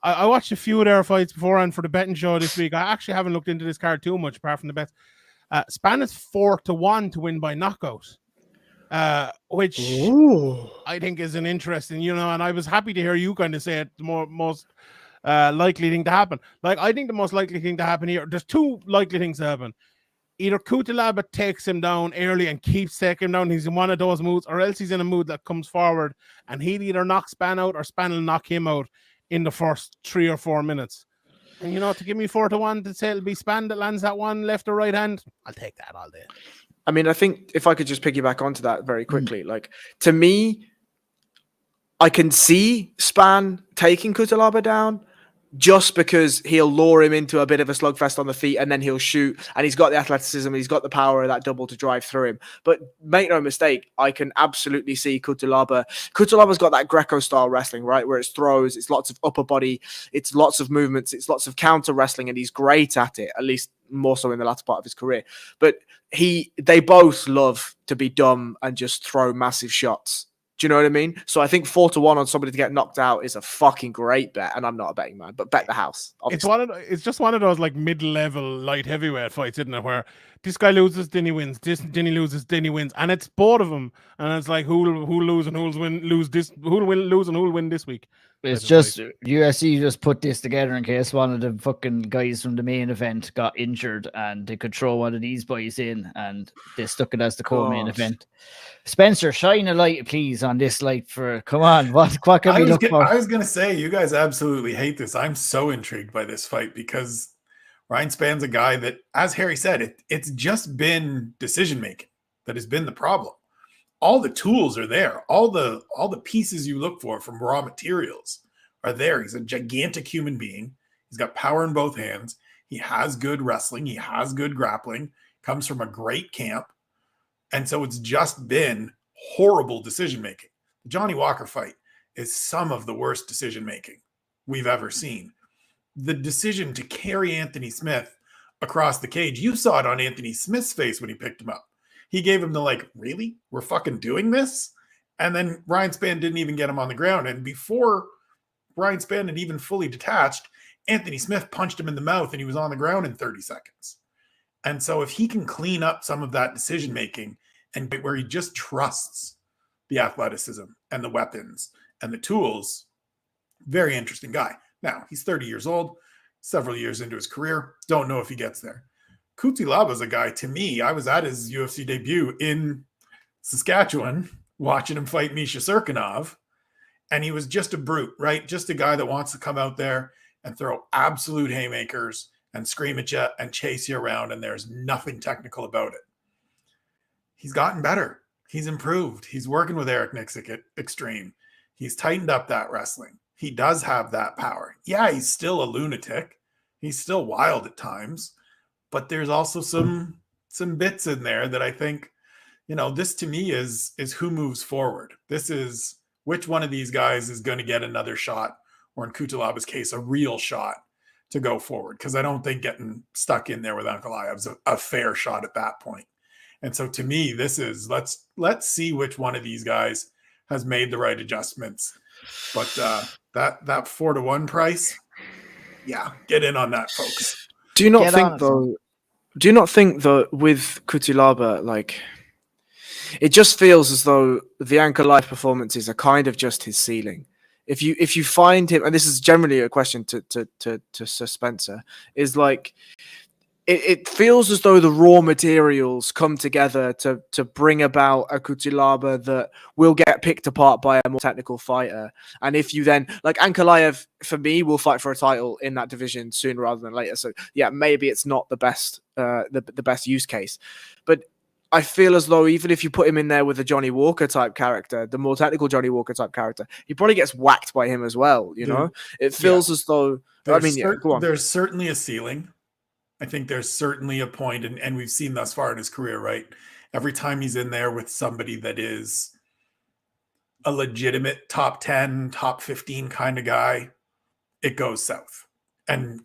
I watched a few of their fights beforehand for the betting show this week. I actually haven't looked into this card too much, apart from the bets. Spann is 4-1 to win by knockout, which I think is an interesting, you know, and I was happy to hear you kind of say it, the most likely thing to happen. Like, I think the most likely thing to happen here, there's two likely things to happen. Either Cutelaba takes him down early and keeps taking him down, he's in one of those moods, or else he's in a mood that comes forward and he'll either knock Spann out or Spann will knock him out in the first 3 or 4 minutes. And, you know, to give me 4-1 to say it'll be Spann that lands that one left or right hand, I'll take that all day.
I mean, I think if I could just piggyback onto that very quickly, like, to me, I can see Spann taking Cutelaba down, just because he'll lure him into a bit of a slugfest on the feet and then he'll shoot, and he's got the athleticism, he's got the power of that double to drive through him. But make no mistake, I can absolutely see Cutelaba. Cutelaba's got that Greco-style wrestling, right? Where it's throws, it's lots of upper body, it's lots of movements, it's lots of counter wrestling, and he's great at it, at least more so in the latter part of his career. But they both love to be dumb and just throw massive shots. Do you know what I mean? So I think 4-1 on somebody to get knocked out is a fucking great bet, and I'm not a betting man, but bet the house. Obviously.
It's just one of those like mid-level light heavyweight fights, isn't it? Where this guy loses, then he wins. Then he loses, then he wins, and it's both of them. And it's like who'll lose and who'll lose and who'll win this week.
It's just UFC just put this together in case one of the fucking guys from the main event got injured and they could throw one of these boys in, and they stuck it as the co-main event. Spencer, shine a light, please, on this light for. Come on, what can we look for?
I was gonna say, you guys absolutely hate this. I'm so intrigued by this fight because Ryan Spann's a guy that, as Harry said, it's just been decision making that has been the problem. All the tools are there. All the pieces you look for from raw materials are there. He's a gigantic human being. He's got power in both hands. He has good wrestling. He has good grappling. Comes from a great camp. And so it's just been horrible decision-making. The Johnny Walker fight is some of the worst decision-making we've ever seen. The decision to carry Anthony Smith across the cage, you saw it on Anthony Smith's face when he picked him up. He gave him the like, really? We're fucking doing this? And then Ryan Spann didn't even get him on the ground. And before Ryan Spann had even fully detached, Anthony Smith punched him in the mouth and he was on the ground in 30 seconds. And so if he can clean up some of that decision-making and where he just trusts the athleticism and the weapons and the tools, very interesting guy. Now, he's 30 years old, several years into his career. Don't know if he gets there. Cutelaba's a guy, to me, I was at his UFC debut in Saskatchewan watching him fight Misha Serkinov, and he was just a brute, right? Just a guy that wants to come out there and throw absolute haymakers and scream at you and chase you around, and there's nothing technical about it. He's gotten better. He's improved. He's working with Eric Nixick at Extreme. He's tightened up that wrestling. He does have that power. Yeah, he's still a lunatic. He's still wild at times. But there's also some bits in there that I think, you know, this to me is who moves forward. This is which one of these guys is going to get another shot, or in Cutelaba's case, a real shot to go forward. Because I don't think getting stuck in there with Ankalaev's a fair shot at that point. And so to me, this is let's see which one of these guys has made the right adjustments. But that 4-1 price, yeah, get in on that, folks.
Do you not think though with Cutelaba, like, it just feels as though the Ankalaev performances are kind of just his ceiling. If you find him, and this is generally a question to Sir Spencer, is like, it feels as though the raw materials come together to bring about a Kutilaba that will get picked apart by a more technical fighter. And if you then, like Ankalaev, for me, will fight for a title in that division sooner rather than later. So yeah, maybe it's not the best the best use case, but I feel as though even if you put him in there with a Johnny Walker type character, the more technical Johnny Walker type character, he probably gets whacked by him as well. You know, it feels as though. Go on.
There's certainly a ceiling. I think there's certainly a point, and we've seen thus far in his career, right? Every time he's in there with somebody that is a legitimate top 10, top 15 kind of guy, it goes south. And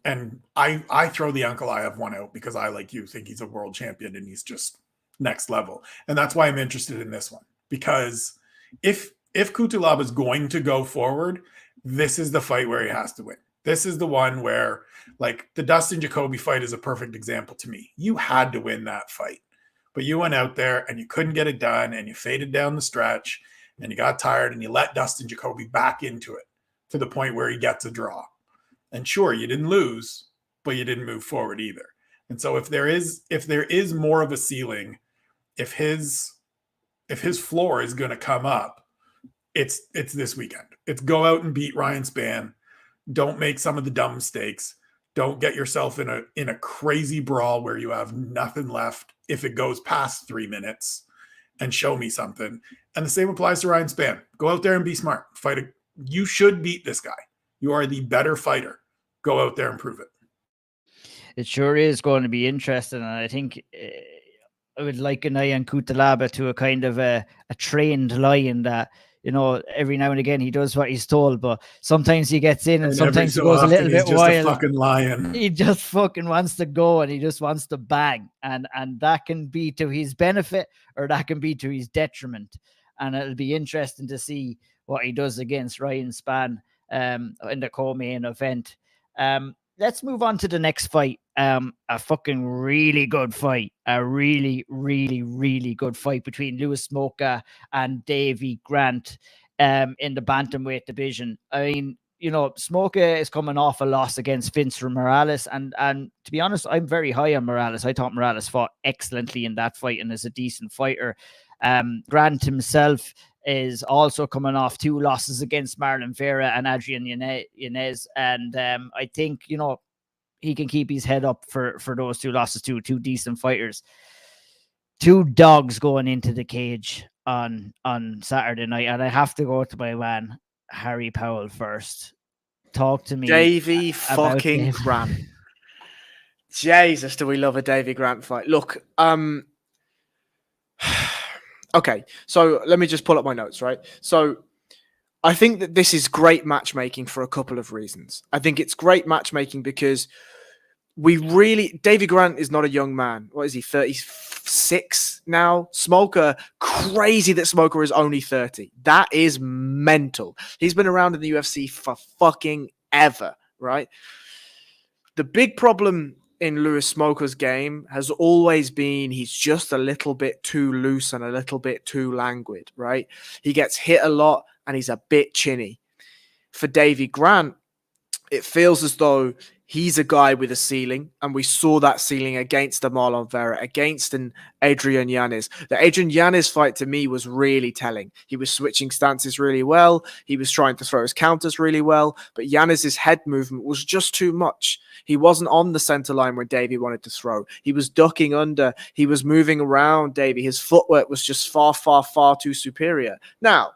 I throw the Ankalaev one out because I, like you, think he's a world champion and he's just next level. And that's why I'm interested in this one. Because if Kutilaba is going to go forward, this is the fight where he has to win. This is the one where, like, the Dustin Jacoby fight is a perfect example to me. You had to win that fight, but you went out there and you couldn't get it done, and you faded down the stretch, and you got tired, and you let Dustin Jacoby back into it to the point where he gets a draw. And sure, you didn't lose, but you didn't move forward either. And so if there is more of a ceiling, if his floor is going to come up, it's this weekend. It's go out and beat Ryan Spann. Don't make some of the dumb mistakes. Don't get yourself in a crazy brawl where you have nothing left if it goes past 3 minutes, and show me something. And the same applies to Ryan Spann. Go out there and be smart. You should beat this guy. You are the better fighter. Go out there and prove it.
It sure is going to be interesting. And I think I would liken Ian Kutilaba to a kind of a trained lion that, you know, every now and again he does what he's told, but sometimes he gets in and sometimes he goes a little bit wild.
A fucking lion.
He just fucking wants to go and he just wants to bang. And that can be to his benefit or that can be to his detriment. And it'll be interesting to see what he does against Ryan Spann in the co-main event. Let's move on to the next fight. A fucking really good fight. A really, really, really good fight between Lewis Smoka and Davy Grant in the bantamweight division. I mean, you know, Smoka is coming off a loss against Vince Morales. And to be honest, I'm very high on Morales. I thought Morales fought excellently in that fight and is a decent fighter. Grant himself is also coming off 2 losses against Marlon Vera and Adrian Yanez. And I think, you know, he can keep his head up for those 2 losses too. 2 decent fighters. 2 dogs going into the cage on Saturday night. And I have to go to my man, Harry Powell, first. Talk to me.
Davy fucking Grant. Jesus, do we love a Davy Grant fight. Look, okay, so let me just pull up my notes, right? So I think that this is great matchmaking for a couple of reasons. I think it's great matchmaking because Davy Grant is not a young man. What is he, 36 now? Smoka, crazy that Smoka is only 30. That is mental. He's been around in the UFC for fucking ever, right? The big problem in Lewis Smoka's game has always been he's just a little bit too loose and a little bit too languid, right? He gets hit a lot and he's a bit chinny. For Davy Grant, it feels as though he's a guy with a ceiling, and we saw that ceiling against the Marlon Vera, against an Adrian Yanez. The Adrian Yanez fight to me was really telling. He was switching stances really well. He was trying to throw his counters really well, but Yanez's head movement was just too much. He wasn't on the center line where Davy wanted to throw. He was ducking under. He was moving around Davy. His footwork was just far, far, far too superior. Now,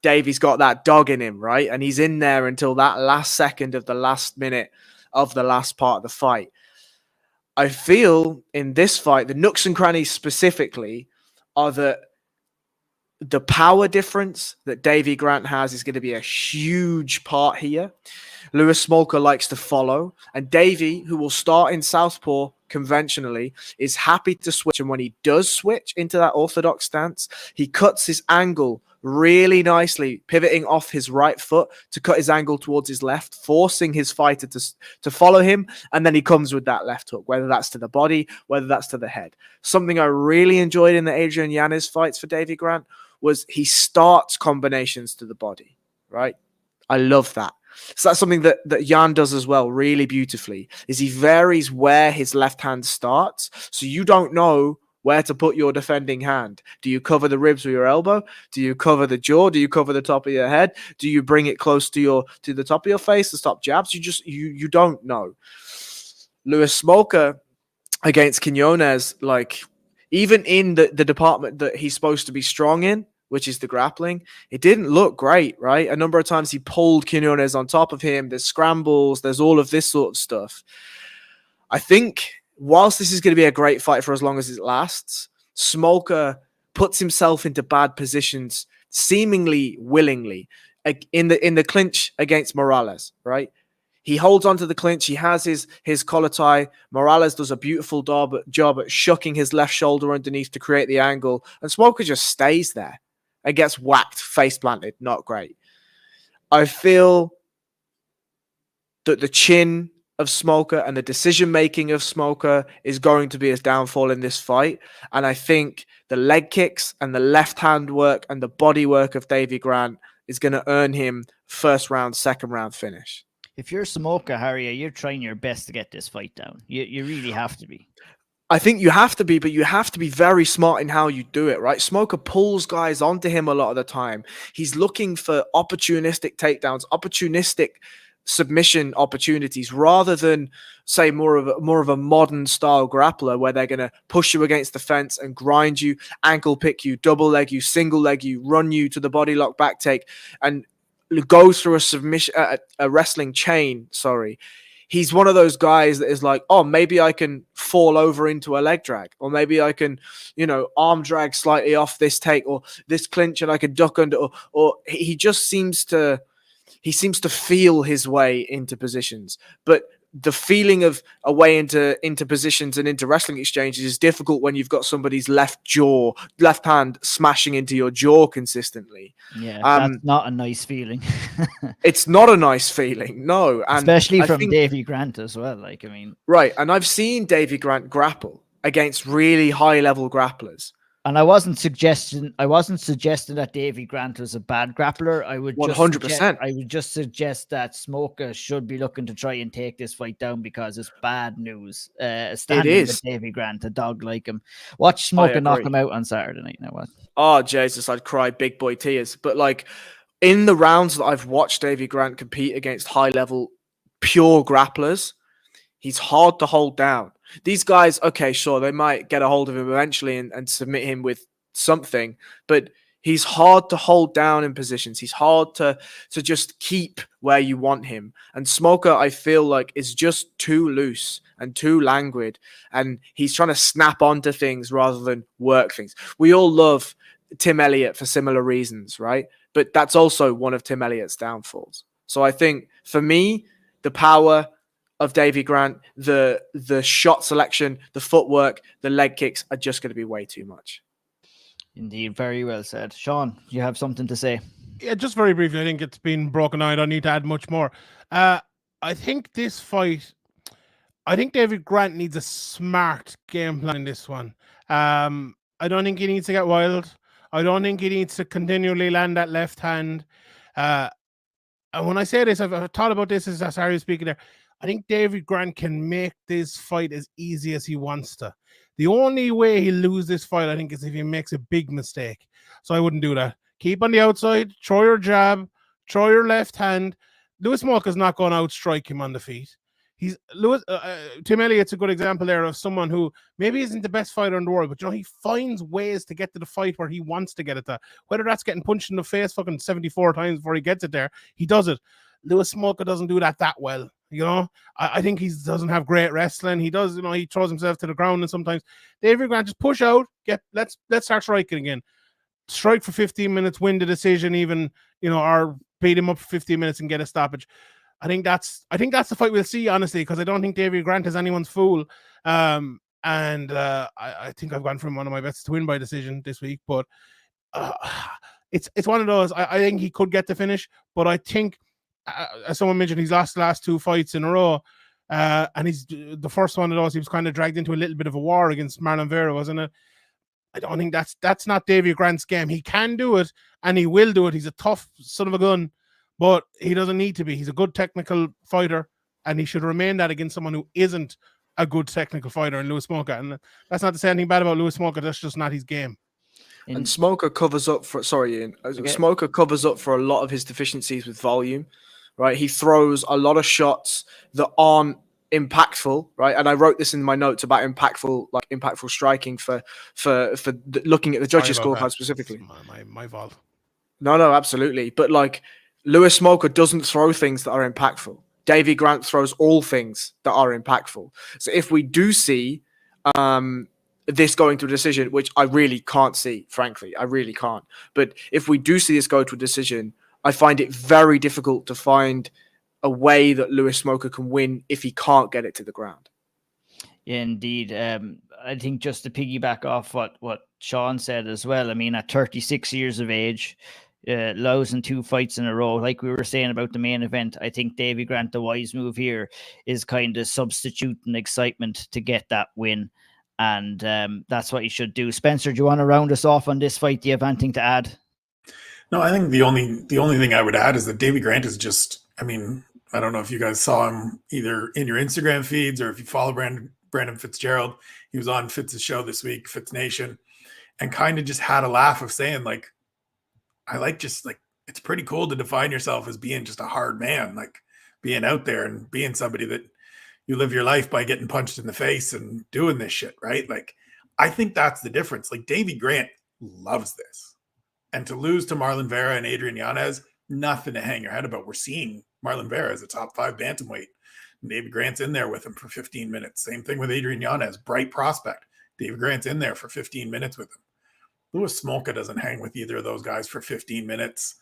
Davy's got that dog in him, right? And he's in there until that last second of the last minute of the last part of the fight. I feel in this fight, the nooks and crannies specifically are that the power difference that Davy Grant has is going to be a huge part here. Lewis Smoka likes to follow, and Davy, who will start in southpaw conventionally, is happy to switch. And when he does switch into that orthodox stance, he cuts his angle really nicely, pivoting off his right foot to cut his angle towards his left, forcing his fighter to follow him. And then he comes with that left hook, whether that's to the body, whether that's to the head. Something I really enjoyed in the Adrian Yanez fights for Davy Grant was he starts combinations to the body, right? I love that. So that's something that Jan does as well really beautifully, is he varies where his left hand starts. So you don't know where to put your defending hand. Do you cover the ribs with your elbow? Do you cover the jaw? Do you cover the top of your head? Do you bring it close to the top of your face to stop jabs? You don't know. Lewis Smolka against Quinones, like, even in the department that he's supposed to be strong in, which is the grappling, it didn't look great, right? A number of times he pulled Quinones on top of him. There's scrambles. There's all of this sort of stuff. I think whilst this is going to be a great fight for as long as it lasts, Smolka puts himself into bad positions seemingly willingly in the clinch against Morales, right? He holds onto the clinch. He has his collar tie. Morales does a beautiful job at shucking his left shoulder underneath to create the angle. And Smolka just stays there and gets whacked, face planted. Not great. I feel that the chin of Smolka and the decision-making of Smolka is going to be his downfall in this fight. And I think the leg kicks and the left hand work and the body work of Davy Grant is going to earn him first round, second round finish.
If you're Smolka, Harry, you're trying your best to get this fight down. You really have to be.
I think you have to be, but you have to be very smart in how you do it, right? Smolka pulls guys onto him a lot of the time. He's looking for opportunistic takedowns, opportunistic submission opportunities, rather than, say, more of a modern style grappler where they're going to push you against the fence and grind you, ankle pick you, double leg you, single leg you, run you to the body lock back take, and go through a submission, a wrestling chain. Sorry. He's one of those guys that is like, oh, maybe I can fall over into a leg drag, or maybe I can, arm drag slightly off this take or this clinch and I can duck under, or he just seems to feel his way into positions. But the feeling of a way into positions and into wrestling exchanges is difficult when you've got somebody's left hand smashing into your jaw consistently.
Yeah, that's not a nice feeling.
It's not a nice feeling, no. And
especially from Davy Grant as well.
Right. And I've seen Davy Grant grapple against really high level grapplers.
And I wasn't suggesting that Davy Grant was a bad grappler. I would
100%.
I would just suggest that Smolka should be looking to try and take this fight down, because it's bad news. Standing with Davy Grant, a dog like him. Watch Smolka knock him out on Saturday night. Now what?
Oh Jesus, I'd cry big boy tears. But like in the rounds that I've watched Davy Grant compete against high level pure grapplers, he's hard to hold down. These guys, okay, sure, they might get a hold of him eventually and submit him with something, but he's hard to hold down in positions. He's hard to just keep where you want him. And Smolka, I feel like, is just too loose and too languid, and he's trying to snap onto things rather than work things. We all love Tim Elliott for similar reasons, right? But that's also one of Tim Elliott's downfalls. So I think, for me, the power of Davy Grant, the shot selection, the footwork, the leg kicks are just going to be way too much.
Indeed,
very well said. Sean, you have something to say?
Yeah, just very briefly. I think it's been broken down. I don't need to add much more. I think this fight, I think Davy Grant needs a smart game plan in this one. I don't think he needs to get wild. I don't think he needs to continually land that left hand. And when I say this, I've thought about this as Harry was speaking there. I think Davy Grant can make this fight as easy as he wants to. The only way he'll lose this fight, I think, is if he makes a big mistake. So I wouldn't do that. Keep on the outside, throw your jab, throw your left hand. Lewis Smolka's not going to outstrike him on the feet. Tim Elliott's a good example there of someone who maybe isn't the best fighter in the world, but he finds ways to get to the fight where he wants to get it to. Whether that's getting punched in the face fucking 74 times before he gets it there, he does it. Lewis Smolka doesn't do that well. I think he doesn't have great wrestling. He does, he throws himself to the ground, and sometimes Davy Grant just push out, let's start striking again. Strike for 15 minutes, win the decision even, or beat him up for 15 minutes and get a stoppage. I think that's the fight we'll see, honestly, because I don't think Davy Grant is anyone's fool. I think I've gone from one of my bets to win by decision this week, but it's one of those. I think he could get the finish, but I think, as someone mentioned, he's lost the last two fights in a row, and he's the first one of those. He was kind of dragged into a little bit of a war against Marlon Vera, wasn't it? I don't think that's not Davy Grant's game. He can do it, and he will do it. He's a tough son of a gun, but he doesn't need to be. He's a good technical fighter, and he should remain that against someone who isn't a good technical fighter in Lewis Smoker. And that's not to say anything bad about Lewis Smoker. That's just not his game.
And Smoker covers up for Ian.
Okay.
Smoker covers up for a lot of his deficiencies with volume, right? He throws a lot of shots that aren't impactful, right? And I wrote this in my notes about impactful striking for looking at the judges' scorecard specifically.
My fault.
No, absolutely. But like Lewis Smoker doesn't throw things that are impactful. Davy Grant throws all things that are impactful. So if we do see this going to a decision, which I really can't see, frankly, I really can't. But if we do see this go to a decision, I find it very difficult to find a way that Lewis Smoker can win if he can't get it to the ground.
Yeah, indeed. I think just to piggyback off what Sean said as well, I mean, at 36 years of age, losing 2 fights in a row, like we were saying about the main event, I think Davy Grant, the wise move here is kind of substituting excitement to get that win. And that's what you should do. Spencer, do you want to round us off on this fight? Do you have anything to add?
No, I think the only thing I would add is that Davy Grant is just, I mean, I don't know if you guys saw him either in your Instagram feeds or if you follow Brandon Fitzgerald. He was on Fitz's show this week, Fitz Nation, and kind of just had a laugh of saying, like, I like just like, it's pretty cool to define yourself as being just a hard man, like being out there and being somebody that you live your life by getting punched in the face and doing this shit, right? Like, I think that's the difference. Like, Davy Grant loves this. And to lose to Marlon Vera and Adrian Yanez, nothing to hang your head about. We're seeing Marlon Vera as a top 5 bantamweight. Davy Grant's in there with him for 15 minutes. Same thing with Adrian Yanez, bright prospect. Davy Grant's in there for 15 minutes with him. Lewis Smolka doesn't hang with either of those guys for 15 minutes.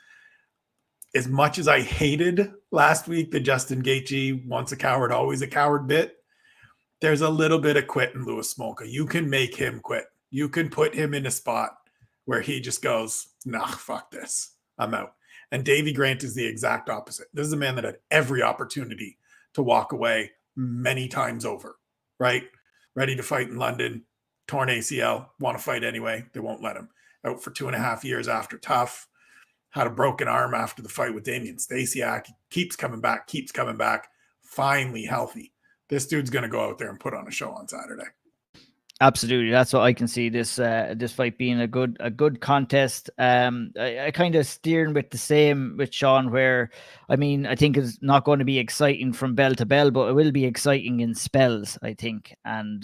As much as I hated last week the Justin Gaethje once a coward, always a coward bit, there's a little bit of quit in Lewis Smolka. You can make him quit. You can put him in a spot where he just goes, nah, fuck this. I'm out. And Davy Grant is the exact opposite. This is a man that had every opportunity to walk away many times over, right? Ready to fight in London, torn ACL, want to fight anyway. They won't let him. Out for 2.5 years after tough. Had a broken arm after the fight with Damian Stasiak. Keeps coming back. Finally healthy. This dude's going to go out there and put on a show on Saturday.
Absolutely, that's what I can see this fight being a good contest. I kind of steering with the same with Sean, where I mean I think it's not going to be exciting from bell to bell, but it will be exciting in spells, I think. And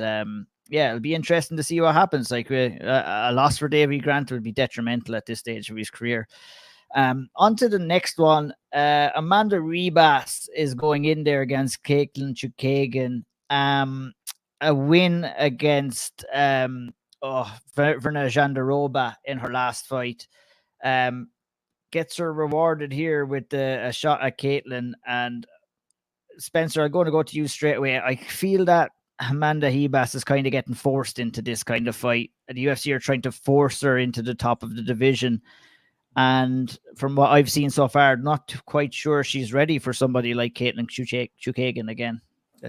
yeah, it'll be interesting to see what happens. Like a loss for Davy Grant would be detrimental at this stage of his career. On to the next one. Amanda Ribas is going in there against Caitlin Chukagian. A win against Verna Jandiroba in her last fight. Gets her rewarded here with a shot at Caitlin. And Spencer, I'm going to go to you straight away. I feel that Amanda Ribas is kind of getting forced into this kind of fight. The UFC are trying to force her into the top of the division. And from what I've seen so far, not quite sure she's ready for somebody like Caitlin Chukagian again.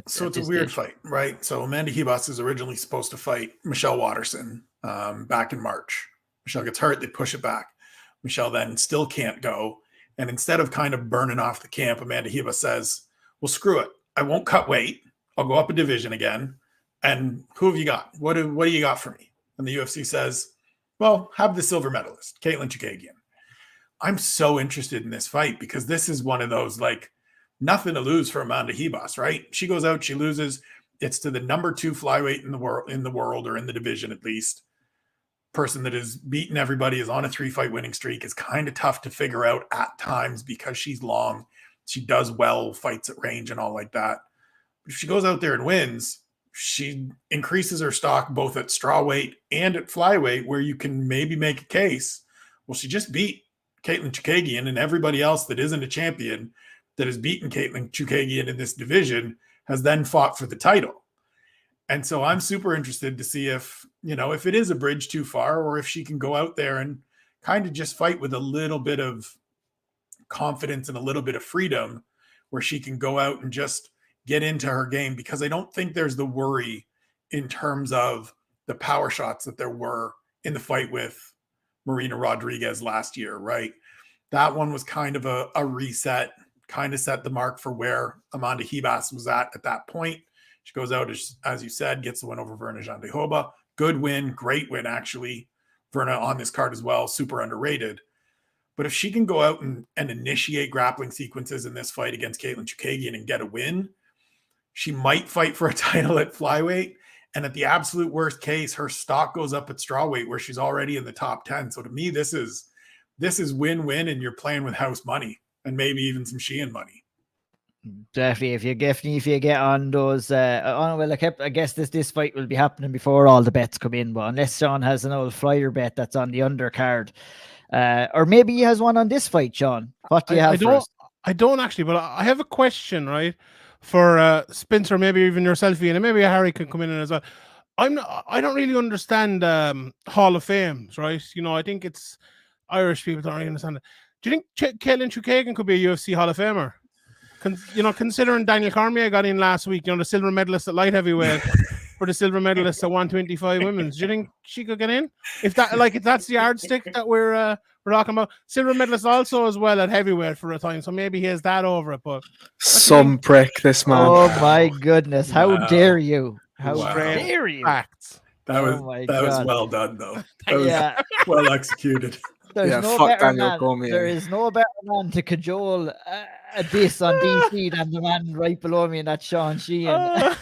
So it's a weird fight, right? So Amanda Ribas is originally supposed to fight Michelle Watterson back in March. Michelle gets hurt. They push it back. Michelle then still can't go. And instead of kind of burning off the camp, Amanda Ribas says, well, screw it. I won't cut weight. I'll go up a division again. And who have you got? What do you got for me? And the UFC says, well, have the silver medalist, Caitlin Chukagian. I'm so interested in this fight because this is one of those, like, nothing to lose for Amanda Ribas, right? She goes out, she loses. It's to the number 2 flyweight in the world or in the division at least. Person that has beaten everybody, is on a 3-fight winning streak. Is kind of tough to figure out at times because she's long. She does well, fights at range and all like that. But if she goes out there and wins, she increases her stock both at strawweight and at flyweight, where you can maybe make a case. Well, she just beat Caitlin Chukagian, and everybody else that isn't a champion that has beaten Caitlin Chukagian in this division has then fought for the title. And so I'm super interested to see if it is a bridge too far, or if she can go out there and kind of just fight with a little bit of confidence and a little bit of freedom, where she can go out and just get into her game, because I don't think there's the worry in terms of the power shots that there were in the fight with Marina Rodriguez last year, right? That one was kind of a reset, kind of set the mark for where Amanda Ribas was at that point. She goes out, as you said, gets the win over Verna Jandiroba. Good win, great win, actually. Verna on this card as well, super underrated. But if she can go out and initiate grappling sequences in this fight against Katlyn Chookagian and get a win, she might fight for a title at flyweight. And at the absolute worst case, her stock goes up at strawweight where she's already in the top 10. So to me, this is win-win, and you're playing with house money and maybe even some Sheehan money.
Definitely, if you get on those, I guess this fight will be happening before all the bets come in. But unless Sean has an old flyer bet that's on the undercard, or maybe he has one on this fight, Sean. What do you have for us?
I don't actually, but I have a question, right, for Spencer, maybe even yourself, Ian, and maybe Harry can come in as well. I don't really understand Hall of Fames, right? You know, I think it's Irish people don't really understand it. Do you think Katlyn Chookagian could be a UFC Hall of Famer? Considering Daniel Cormier got in last week, the silver medalist at light heavyweight for the silver medalist at 125 women's. Do you think she could get in? If that's the yardstick that we're talking about, silver medalist also as well at heavyweight for a time, so maybe he has that over it. But
some prick, this man.
Oh my goodness! How dare you? How dare you?
Facts.
That was well done, though. That was well executed.
There is no better man to cajole a diss on DC than the man right below me, and that's Sean Sheehan.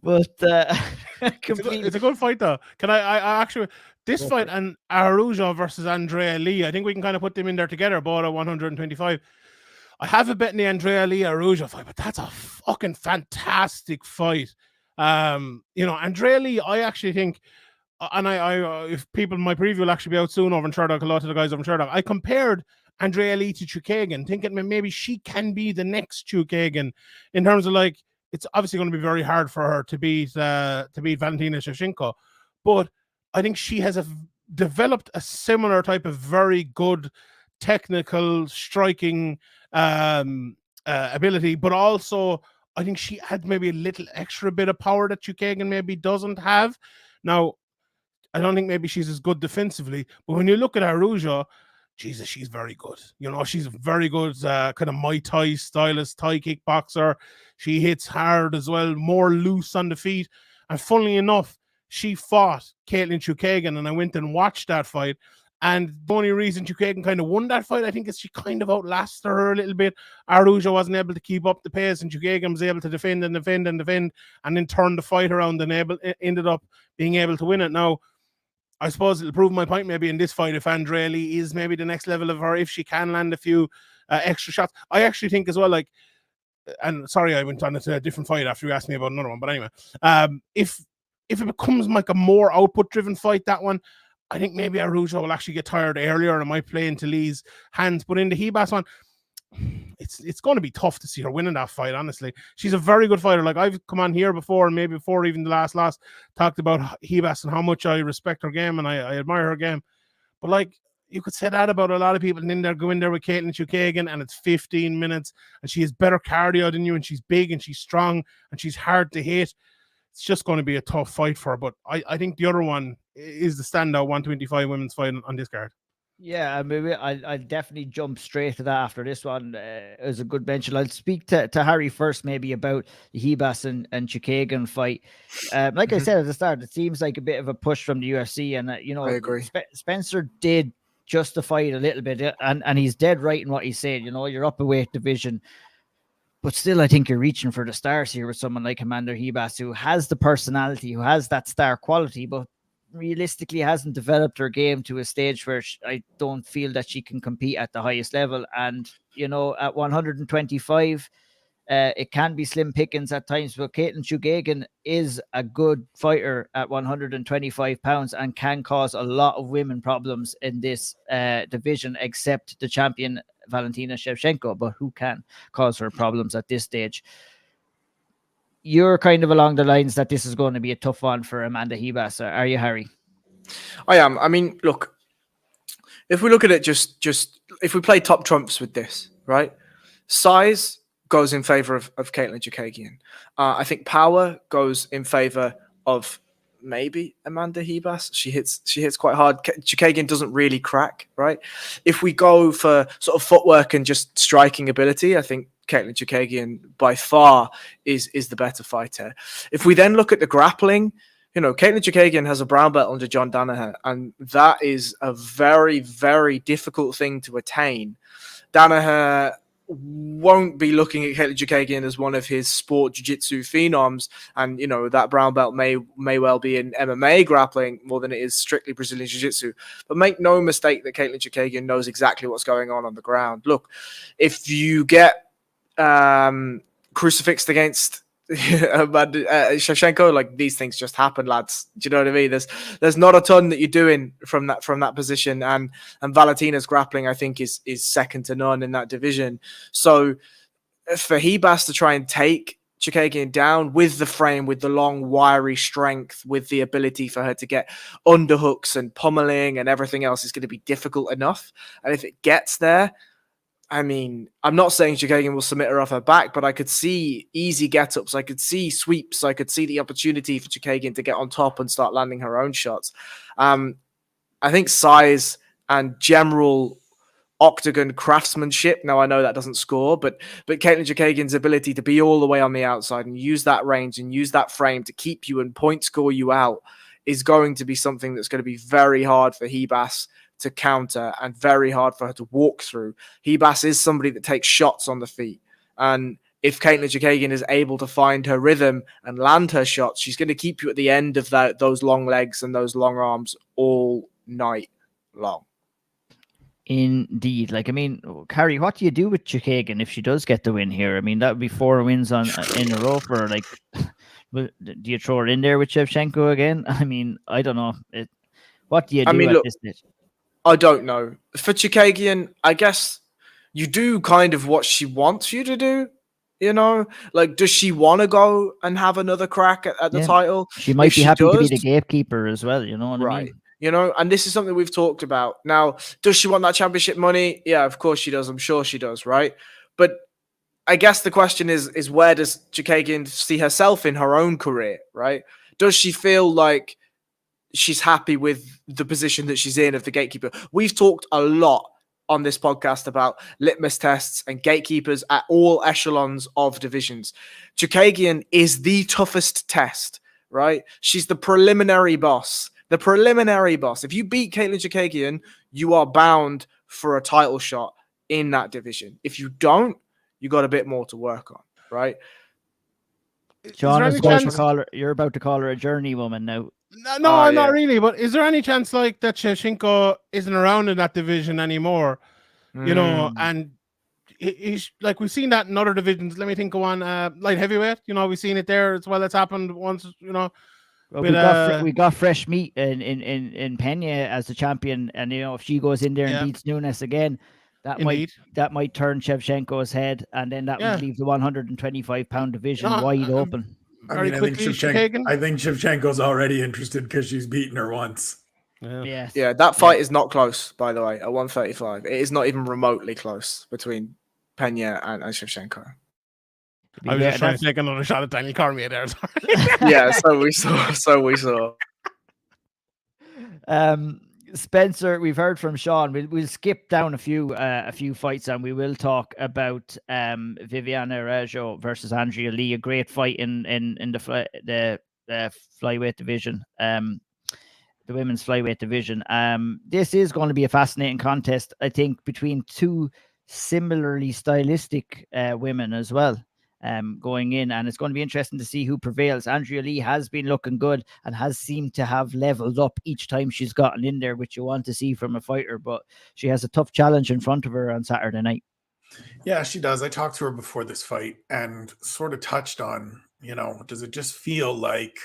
But
it's a good fight, though. Can I actually this fight and Araujo versus Andrea Lee? I think we can kind of put them in there together, both at 125. I have a bet in the Andrea Lee Araujo fight, but that's a fucking fantastic fight. Andrea Lee, I actually think. And if people, my preview will actually be out soon over in Sherdog. A lot of the guys over in Sherdog. I compared Andrea Lee to Chookagian, thinking maybe she can be the next Chookagian in terms of it's obviously going to be very hard for her to beat Valentina Shevchenko, but I think she has developed a similar type of very good technical striking ability, but also I think she had maybe a little extra bit of power that Chookagian maybe doesn't have. Now, I don't think maybe she's as good defensively, but when you look at Araujo, Jesus, she's very good. She's a very good kind of Muay Thai stylist, Thai kickboxer. She hits hard as well, more loose on the feet. And funnily enough, she fought Katlyn Chookagian, and I went and watched that fight. And the only reason Chookagian kind of won that fight, I think, is she kind of outlasted her a little bit. Araujo wasn't able to keep up the pace, and Chookagian was able to defend, and then turn the fight around and ended up being able to win it. Now, I suppose it'll prove my point maybe in this fight if Andrea Lee is maybe the next level of her, if she can land a few extra shots. I actually think as well, and sorry, I went on to a different fight after you asked me about another one, but anyway, if it becomes like a more output-driven fight, that one, I think maybe Araujo will actually get tired earlier and it might play into Lee's hands. But in the Ribas one, it's going to be tough to see her winning that fight, honestly. She's a very good fighter. I've come on here before, and maybe before even the last talked about Ribas and how much I respect her game and I admire her game. But you could say that about a lot of people, and then they're going there with Katlyn Chookagian, and it's 15 minutes, and she has better cardio than you, and she's big and she's strong and she's hard to hit. It's just going to be a tough fight for her. But I think the other one is the standout 125 women's fight on this card.
Yeah, maybe I'll definitely jump straight to that after this one. As a good mention, I'll speak to Harry first, maybe about the Ribas and Chookagian fight. Like I said at the start, it seems like a bit of a push from the UFC, and I agree. Spencer did justify it a little bit, and he's dead right in what he's saying. You're up a weight division, but still, I think you're reaching for the stars here with someone like Amanda Ribas, who has the personality, who has that star quality, but realistically hasn't developed her game to a stage where I don't feel that she can compete at the highest level. And, at 125, it can be slim pickings at times, but Katlyn Chookagian is a good fighter at 125 pounds and can cause a lot of women problems in this division, except the champion Valentina Shevchenko, but who can cause her problems at this stage. You're kind of along the lines that this is going to be a tough one for Amanda Ribas. Are you, Harry?
I am. I mean, look, if we look at it just if we play top trumps with this, right? Size goes in favor of Katlyn Chookagian. I think power goes in favor of maybe Amanda Hebas. She hits quite hard. Chookagian doesn't really crack, right? If we go for sort of footwork and just striking ability, I think Caitlin Chookagian by far is the better fighter. If we then look at the grappling, Caitlin Chookagian has a brown belt under John Danaher, and that is a very, very difficult thing to attain. Danaher won't be looking at Caitlin Chookagian as one of his sport jiu-jitsu phenoms, and that brown belt may well be in MMA grappling more than it is strictly Brazilian jiu-jitsu. But make no mistake that Caitlin Chookagian knows exactly what's going on the ground. Look, if you get crucifixed against Shevchenko, like, these things just happen, lads. Do you know what I mean? There's not a ton that you're doing from that position, and Valentina's grappling, I think, is second to none in that division. So for Hebas to try and take Chookagian down with the frame, with the long wiry strength, with the ability for her to get underhooks and pummeling and everything else, is going to be difficult enough. And if it gets there, I mean, I'm not saying Chookagian will submit her off her back, but I could see easy get-ups. I could see sweeps. I could see the opportunity for Chookagian to get on top and start landing her own shots. I think size and general octagon craftsmanship. Now, I know that doesn't score, but Caitlin Chookagian's ability to be all the way on the outside and use that range and use that frame to keep you and point score you out is going to be something that's going to be very hard for Hebas to counter and very hard for her to walk through. Hebas is somebody that takes shots on the feet. And if Caitlin Chookagian is able to find her rhythm and land her shots, she's going to keep you at the end of those long legs and those long arms all night long.
Indeed. Like, I mean, Carrie, what do you do with Chookagian if she does get the win here? I mean, that would be 4 wins in a row for her. Like, do you throw her in there with Shevchenko again? I mean, I don't know. What do you do at this stage?
I don't know. For Chookagian, I guess you do kind of what she wants you to do. Like, does she want to go and have another crack at the title?
She might be happy to be the gatekeeper as well. You know what I mean?
And this is something we've talked about. Now, does she want that championship money? Yeah, of course she does. I'm sure she does, right? But I guess the question is where does Chookagian see herself in her own career, right? Does she feel like she's happy with the position that she's in of the gatekeeper? We've talked a lot on this podcast about litmus tests and gatekeepers at all echelons of divisions. Chookagian is the toughest test, right? She's the preliminary boss. The preliminary boss. If you beat Caitlin Chookagian, you are bound for a title shot in that division. If you don't, you got a bit more to work on, right?
John, you're about to call her a journey woman now.
No, I'm not really. But is there any chance like that Shevchenko isn't around in that division anymore? And he's like, we've seen that in other divisions. Let me think. Go on, light heavyweight. We've seen it there as well. It's happened once.
Well, we got fresh meat in Pena as the champion, and if she goes in there and beats Nunes again, that might turn Shevchenko's head, and then that would leave the 125-pound division wide open.
I think Shevchenko's already interested because she's beaten her once.
Yeah, that fight is not close, by the way, at 135. It is not even remotely close between Pena and Shevchenko.
I was just trying to take another shot at Daniel Cormier there. Sorry.
Yeah, so we saw.
Spencer, we've heard from Sean. We'll skip down a few fights, and we will talk about Viviana Reggio versus Andrea Lee, a great fight in the flyweight division, the women's flyweight division. This is going to be a fascinating contest, I think, between two similarly stylistic women as well. Going in, and it's going to be interesting to see who prevails. Andrea Lee has been looking good and has seemed to have leveled up each time she's gotten in there, which you want to see from a fighter, but she has a tough challenge in front of her on Saturday night.
Yeah, she does. I talked to her before this fight and sort of touched on, does it just feel like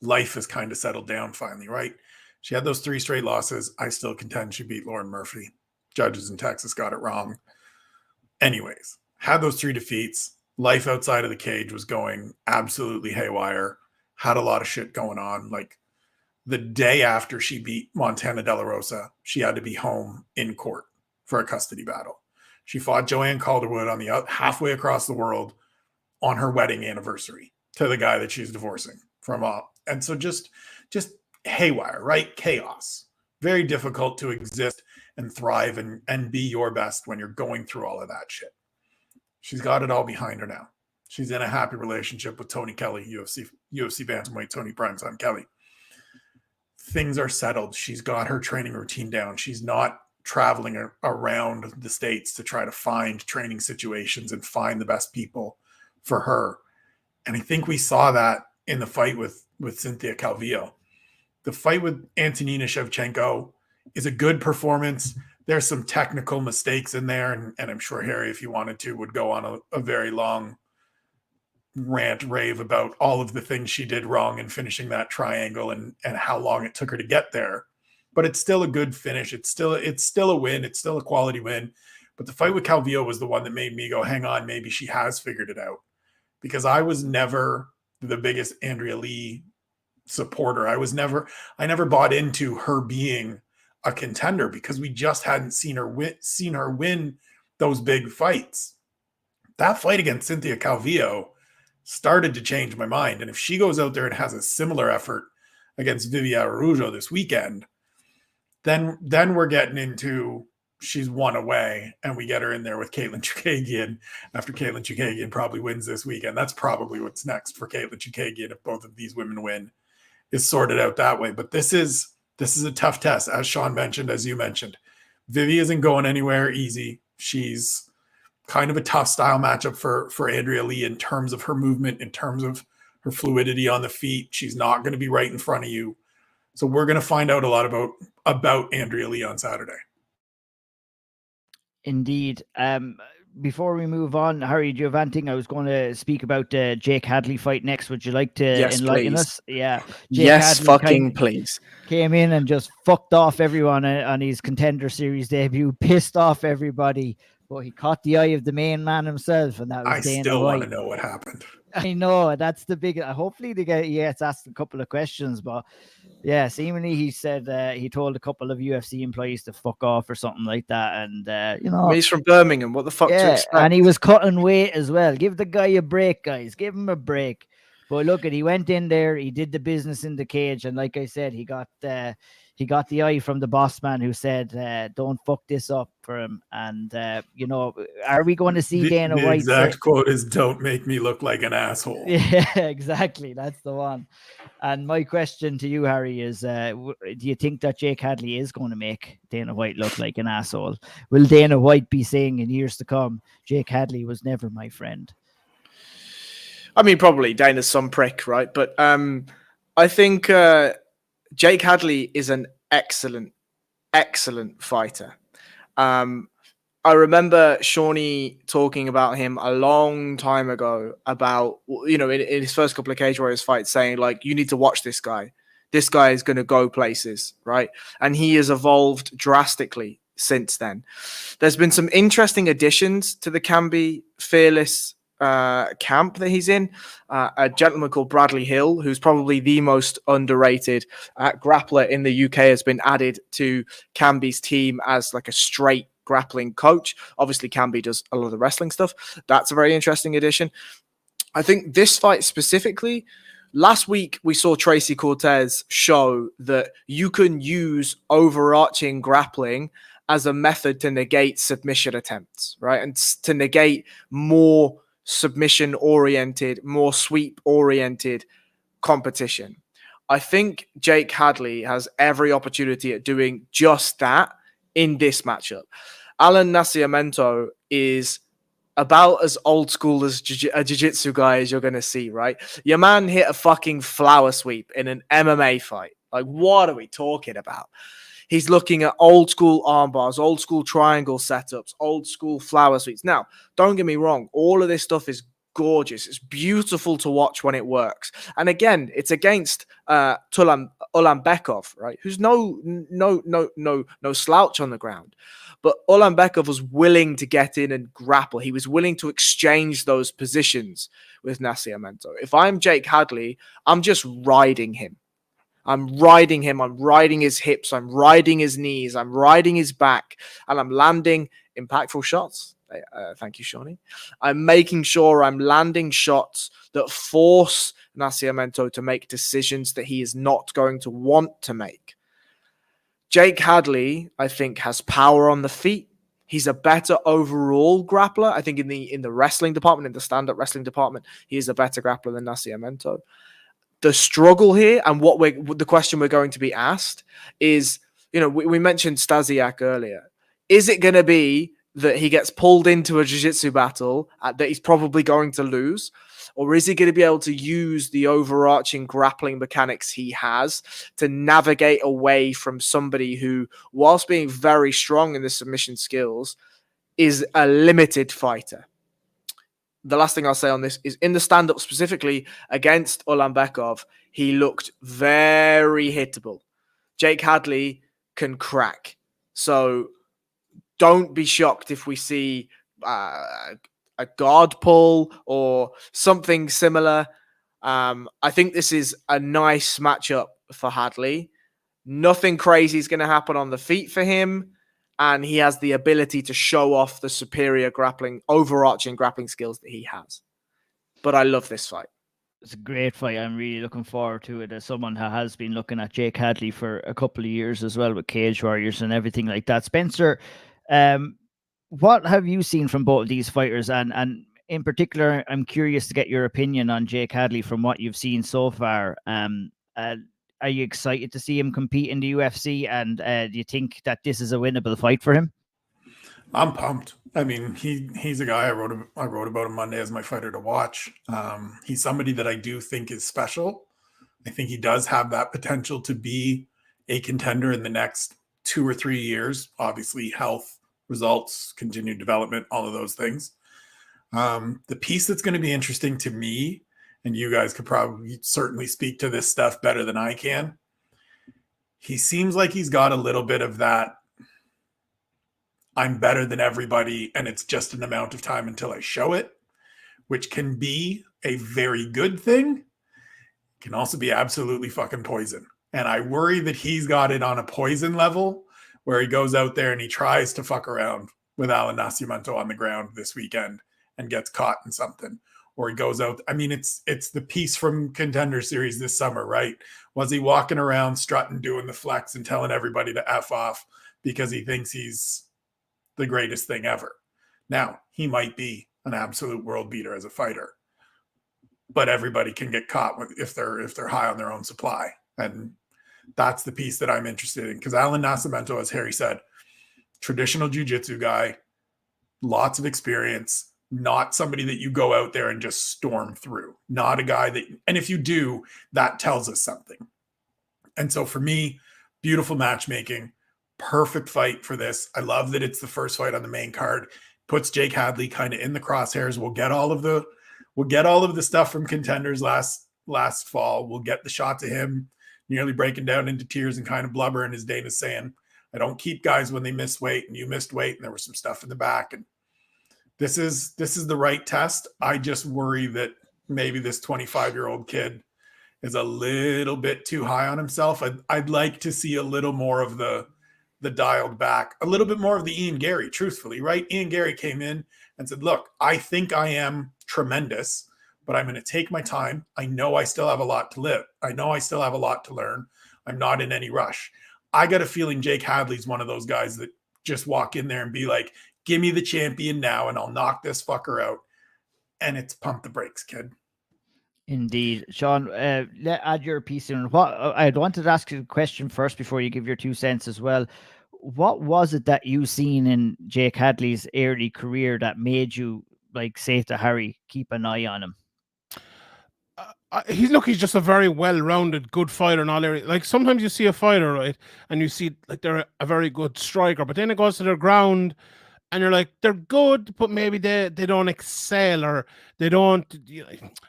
life has kind of settled down finally, right? She had those 3 straight losses. I still contend she beat Lauren Murphy. Judges in Texas got it wrong. Anyways, had those 3 defeats. Life outside of the cage was going absolutely haywire. Had a lot of shit going on. Like, the day after she beat Montana De La Rosa, she had to be home in court for a custody battle. She fought Joanne Calderwood on the halfway across the world on her wedding anniversary to the guy that she's divorcing from. And so just just haywire, right? Chaos. Very difficult to exist and thrive and be your best when you're going through all of that shit. She's got it all behind her now. She's in a happy relationship with Tony Kelly, UFC bantamweight Tony Primetime Kelly. Things are settled. She's got her training routine down. She's not traveling around the States to try to find training situations and find the best people for her. And I think we saw that in the fight with Cynthia Calvillo. The fight with Antonina Shevchenko is a good performance. There's some technical mistakes in there. And I'm sure Harry, if you wanted to, would go on a very long rant rave about all of the things she did wrong in finishing that triangle and how long it took her to get there. But it's still a good finish. It's still a win. It's still a quality win. But the fight with Calvillo was the one that made me go, hang on, maybe she has figured it out. Because I was never the biggest Andrea Lee supporter. I never bought into her being a contender because we just hadn't seen her win those big fights. That fight against Cynthia Calvillo started to change my mind. And if she goes out there and has a similar effort against Viviana Reggio this weekend, then we're getting into she's one away, and we get her in there with Caitlin Chukagian after Caitlin Chukagian probably wins this weekend. That's probably what's next for Caitlin Chukagian if both of these women win, is sorted out that way. But this is a tough test, as Sean mentioned, as you mentioned. Vivi isn't going anywhere easy. She's kind of a tough style matchup for Andrea Lee in terms of her movement, in terms of her fluidity on the feet. She's not going to be right in front of you. So we're going to find out a lot about Andrea Lee on Saturday.
Indeed. Before we move on, Harry, do you have anything? I was going to speak about the Jake Hadley fight next. Would you like to enlighten us? Yeah. Jake
yes,
Hadley
fucking please.
Came in and just fucked off everyone on his Contender Series debut, pissed off everybody, but he caught the eye of the main man himself, and that was Dana White. I still
want to know what happened.
I know, that's the big. Hopefully, he gets asked a couple of questions, but yeah, seemingly he said he told a couple of UFC employees to fuck off or something like that, and
he's from Birmingham. What the fuck?
Yeah, to expect? And he was cutting weight as well. Give the guy a break, guys. Give him a break. But look, he went in there. He did the business in the cage, and like I said, he got the eye from the boss man who said, "Don't fuck this up for him." And are we going to see Dana White?
The exact quote is, "Don't make me look like an asshole."
Yeah, exactly. That's the one. And my question to you, Harry, is: do you think that Jake Hadley is going to make Dana White look like an asshole? Will Dana White be saying in years to come, "Jake Hadley was never my friend"?
I mean, probably Dana's some prick, right? But I think Jake Hadley is an excellent fighter. I remember Shawnee talking about him a long time ago about, in his first couple of Cage Warriors fights, saying, like, you need to watch this guy. This guy is going to go places, right? And he has evolved drastically since then. There's been some interesting additions to the Camby Fearless camp that he's in. A gentleman called Bradley Hill, who's probably the most underrated grappler in the UK, has been added to Camby's team as like a straight grappling coach. Obviously, Camby does a lot of the wrestling stuff. That's a very interesting addition. I think this fight specifically, last week we saw Tracy Cortez show that you can use overarching grappling as a method to negate submission attempts, right? And to negate more submission-oriented, more sweep-oriented competition. I think Jake Hadley has every opportunity at doing just that in this matchup. Alan Nascimento is about as old school as a jiu-jitsu guy as you're going to see, right? Your man hit a fucking flower sweep in an MMA fight. Like, what are we talking about? He's looking at old school arm bars, old school triangle setups, old school flower sweeps. Now, don't get me wrong. All of this stuff is gorgeous. It's beautiful to watch when it works. And again, it's against Ulanbekov, right? Who's no slouch on the ground. But Ulanbekov was willing to get in and grapple. He was willing to exchange those positions with Nascimento. If I'm Jake Hadley, I'm just riding him. I'm riding him. I'm riding his hips. I'm riding his knees. I'm riding his back. And I'm landing impactful shots. Thank you, Shawnee. I'm making sure I'm landing shots that force Nascimento to make decisions that he is not going to want to make. Jake Hadley, I think, has power on the feet. He's a better overall grappler. I think in the wrestling department, in the stand-up wrestling department, he is a better grappler than Nascimento. The struggle here, and the question we're going to be asked is, we mentioned Stasiak earlier. Is it going to be that he gets pulled into a jiu-jitsu battle that he's probably going to lose? Or is he going to be able to use the overarching grappling mechanics he has to navigate away from somebody who, whilst being very strong in the submission skills, is a limited fighter? The last thing I'll say on this is in the stand-up specifically against Ulanbekov, he looked very hittable. Jake Hadley can crack. So don't be shocked if we see a guard pull or something similar. I think this is a nice matchup for Hadley. Nothing crazy is going to happen on the feet for him. And he has the ability to show off the superior overarching grappling skills that he has. But I love this fight.
It's a great fight. I'm really looking forward to it as someone who has been looking at Jake Hadley for a couple of years as well with Cage Warriors and everything like that. Spencer, what have you seen from both of these fighters? And in particular, I'm curious to get your opinion on Jake Hadley from what you've seen so far. Are you excited to see him compete in the UFC? And do you think that this is a winnable fight for him?
I'm pumped. I mean, he's a guy I wrote about him Monday as my fighter to watch. He's somebody that I do think is special. I think he does have that potential to be a contender in the next 2 or 3 years. Obviously, health, results, continued development, all of those things. The piece that's going to be interesting to me, and you guys could probably certainly speak to this stuff better than I can. He seems like he's got a little bit of that I'm better than everybody, and it's just an amount of time until I show it, which can be a very good thing. Can also be absolutely fucking poison. And I worry that he's got it on a poison level where he goes out there and he tries to fuck around with Alan Nascimento on the ground this weekend and gets caught in something. Or he goes out. I mean, it's the piece from Contender Series this summer, right? Was he walking around strutting, doing the flex and telling everybody to F off because he thinks he's the greatest thing ever? Now, he might be an absolute world beater as a fighter, but everybody can get caught if they're high on their own supply. And that's the piece that I'm interested in, because Alan Nascimento, as Harry said, traditional jiu-jitsu guy, lots of experience, not somebody that you go out there and just storm through, not a guy that, and if you do, that tells us something. And so for me, beautiful matchmaking, perfect fight for this. I love that it's the first fight on the main card, puts Jake Hadley kind of in the crosshairs. We'll get all of the stuff from Contenders last fall. We'll get the shot to him nearly breaking down into tears and kind of blubbering as Dana's saying, I don't keep guys when they miss weight, and you missed weight, and there was some stuff in the back. And this is the right test. I just worry that maybe this 25-year-old kid is a little bit too high on himself. I'd like to see a little more of the dialed back, a little bit more of the Ian Gary, truthfully, right? Ian Gary came in and said, look, I think I am tremendous, but I'm going to take my time. I know I still have a lot to live. I know I still have a lot to learn. I'm not in any rush. I got a feeling Jake Hadley's one of those guys that just walk in there and be like, give me the champion now and I'll knock this fucker out. And it's pump the brakes, kid.
Indeed. Sean, add your piece in. What I wanted to ask you a question first before you give your 2 cents as well. What was it that you seen in Jake Hadley's early career that made you say to Harry, keep an eye on him?
He's just a very well-rounded, good fighter in all areas. Like sometimes you see a fighter, right, and you see they're a very good striker, but then it goes to their ground, and you're like, they're good, but maybe they don't excel, or they don't.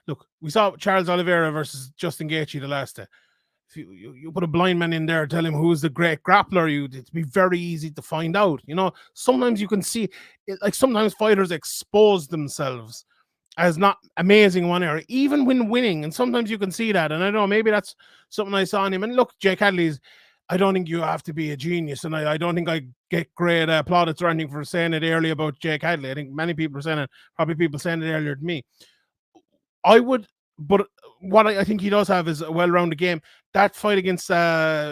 Look, we saw Charles Oliveira versus Justin Gaethje the last day. If you put a blind man in there, tell him who's the great grappler, it'd be very easy to find out. Sometimes you can see, sometimes fighters expose themselves as not amazing in one area, even when winning. And sometimes you can see that. And I don't know, maybe that's something I saw in him. And look, Jake Hadley's I don't think you have to be a genius, and I don't think I get great plaudits or anything for saying it earlier about Jake Hadley. I think many people are saying it, probably people saying it earlier than me. But what I think he does have is a well-rounded game. That fight against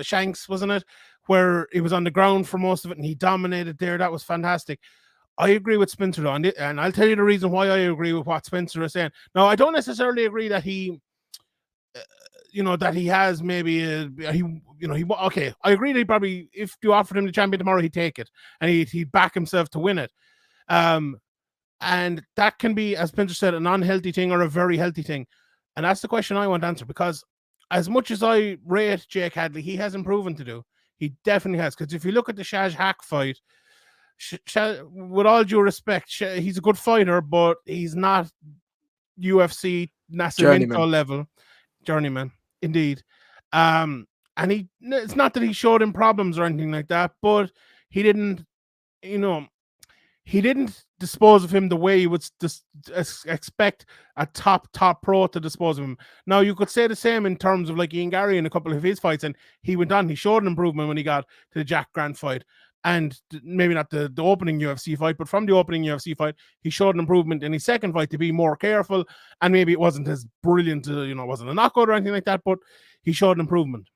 Shanks, wasn't it, where he was on the ground for most of it and he dominated there. That was fantastic. I agree with Spencer though, and I'll tell you the reason why I agree with what Spencer is saying. Now, I don't necessarily agree that he, that he has maybe okay. I agree that he probably, if you offered him the champion tomorrow, he'd take it and he'd back himself to win it. And that can be, as Spencer said, an unhealthy thing or a very healthy thing. And that's the question I want to answer, because as much as I rate Jake Hadley, he has improved to do. He definitely has. Because if you look at the Shaj Hack fight, with all due respect, he's a good fighter, but he's not UFC Nascimento level. Journeyman, indeed. And it's not that he showed him problems or anything like that, but he didn't dispose of him the way you would expect a top pro to dispose of him. Now, you could say the same in terms of like Ian Gary in a couple of his fights, and he went on. He showed an improvement when he got to the Jack Grant fight, and maybe not the opening UFC fight, but from the opening UFC fight, he showed an improvement in his second fight to be more careful, and maybe it wasn't as brilliant, it wasn't a knockout or anything like that, but he showed an improvement.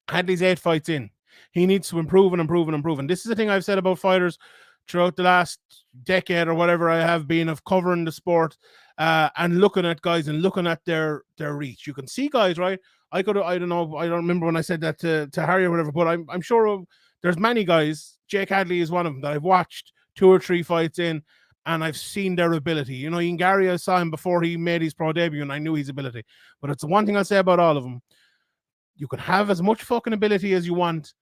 Hadley's 8 fights in. He needs to improve and improve and improve, and this is the thing I've said about fighters throughout the last decade or whatever I have been of covering the sport and looking at guys and looking at their reach. You can see guys, right? I don't remember when I said that to Harry or whatever, but I'm sure there's many guys. Jake Hadley is one of them that I've watched 2 or 3 fights in, and I've seen their ability. Ian Gary, I saw him before he made his pro debut, and I knew his ability. But it's the one thing I'll say about all of them. You can have as much fucking ability as you want,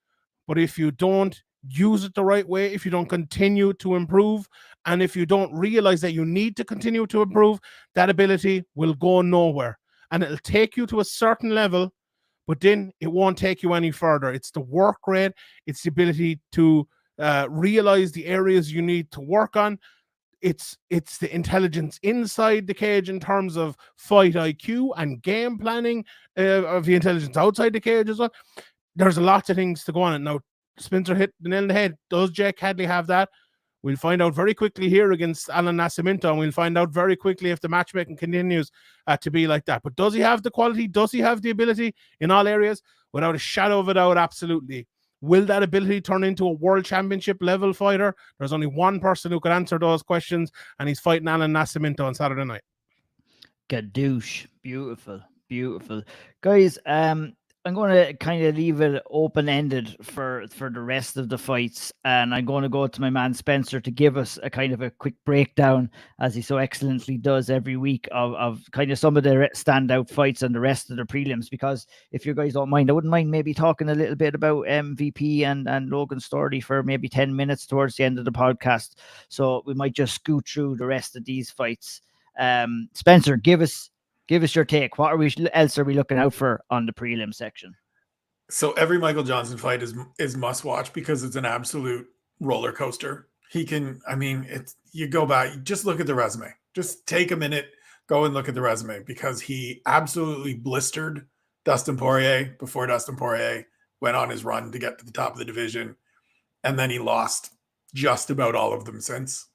but if you don't use it the right way, if you don't continue to improve, and if you don't realize that you need to continue to improve, that ability will go nowhere. And it'll take you to a certain level, but then it won't take you any further. It's the work rate. It's the ability to realize the areas you need to work on. It's the intelligence inside the cage in terms of fight IQ and game planning, of the intelligence outside the cage as well. There's lots of things to go on. Now, Spencer hit the nail on the head. Does Jake Hadley have that? We'll find out very quickly here against Alan Nascimento, and we'll find out very quickly if the matchmaking continues to be like that. But does he have the quality? Does he have the ability in all areas? Without a shadow of a doubt, absolutely. Will that ability turn into a world championship level fighter? There's only one person who could answer those questions, and he's fighting Alan Nascimento on Saturday night.
Gadoosh. Beautiful. Beautiful. Guys, I'm going to kind of leave it open-ended for the rest of the fights, and I'm going to go to my man Spencer to give us a kind of a quick breakdown, as he so excellently does every week, of kind of some of the standout fights and the rest of the prelims. Because if you guys don't mind, I wouldn't mind maybe talking a little bit about MVP and Logan Storley for maybe 10 minutes towards the end of the podcast. So we might just scoot through the rest of these fights. Spencer, give us your take. What else are we looking out for on the prelim section?
So every Michael Johnson fight is must watch because it's an absolute roller coaster. You go back, just look at the resume. Just take a minute, go and look at the resume, because he absolutely blistered Dustin Poirier before Dustin Poirier went on his run to get to the top of the division. And then he lost just about all of them since.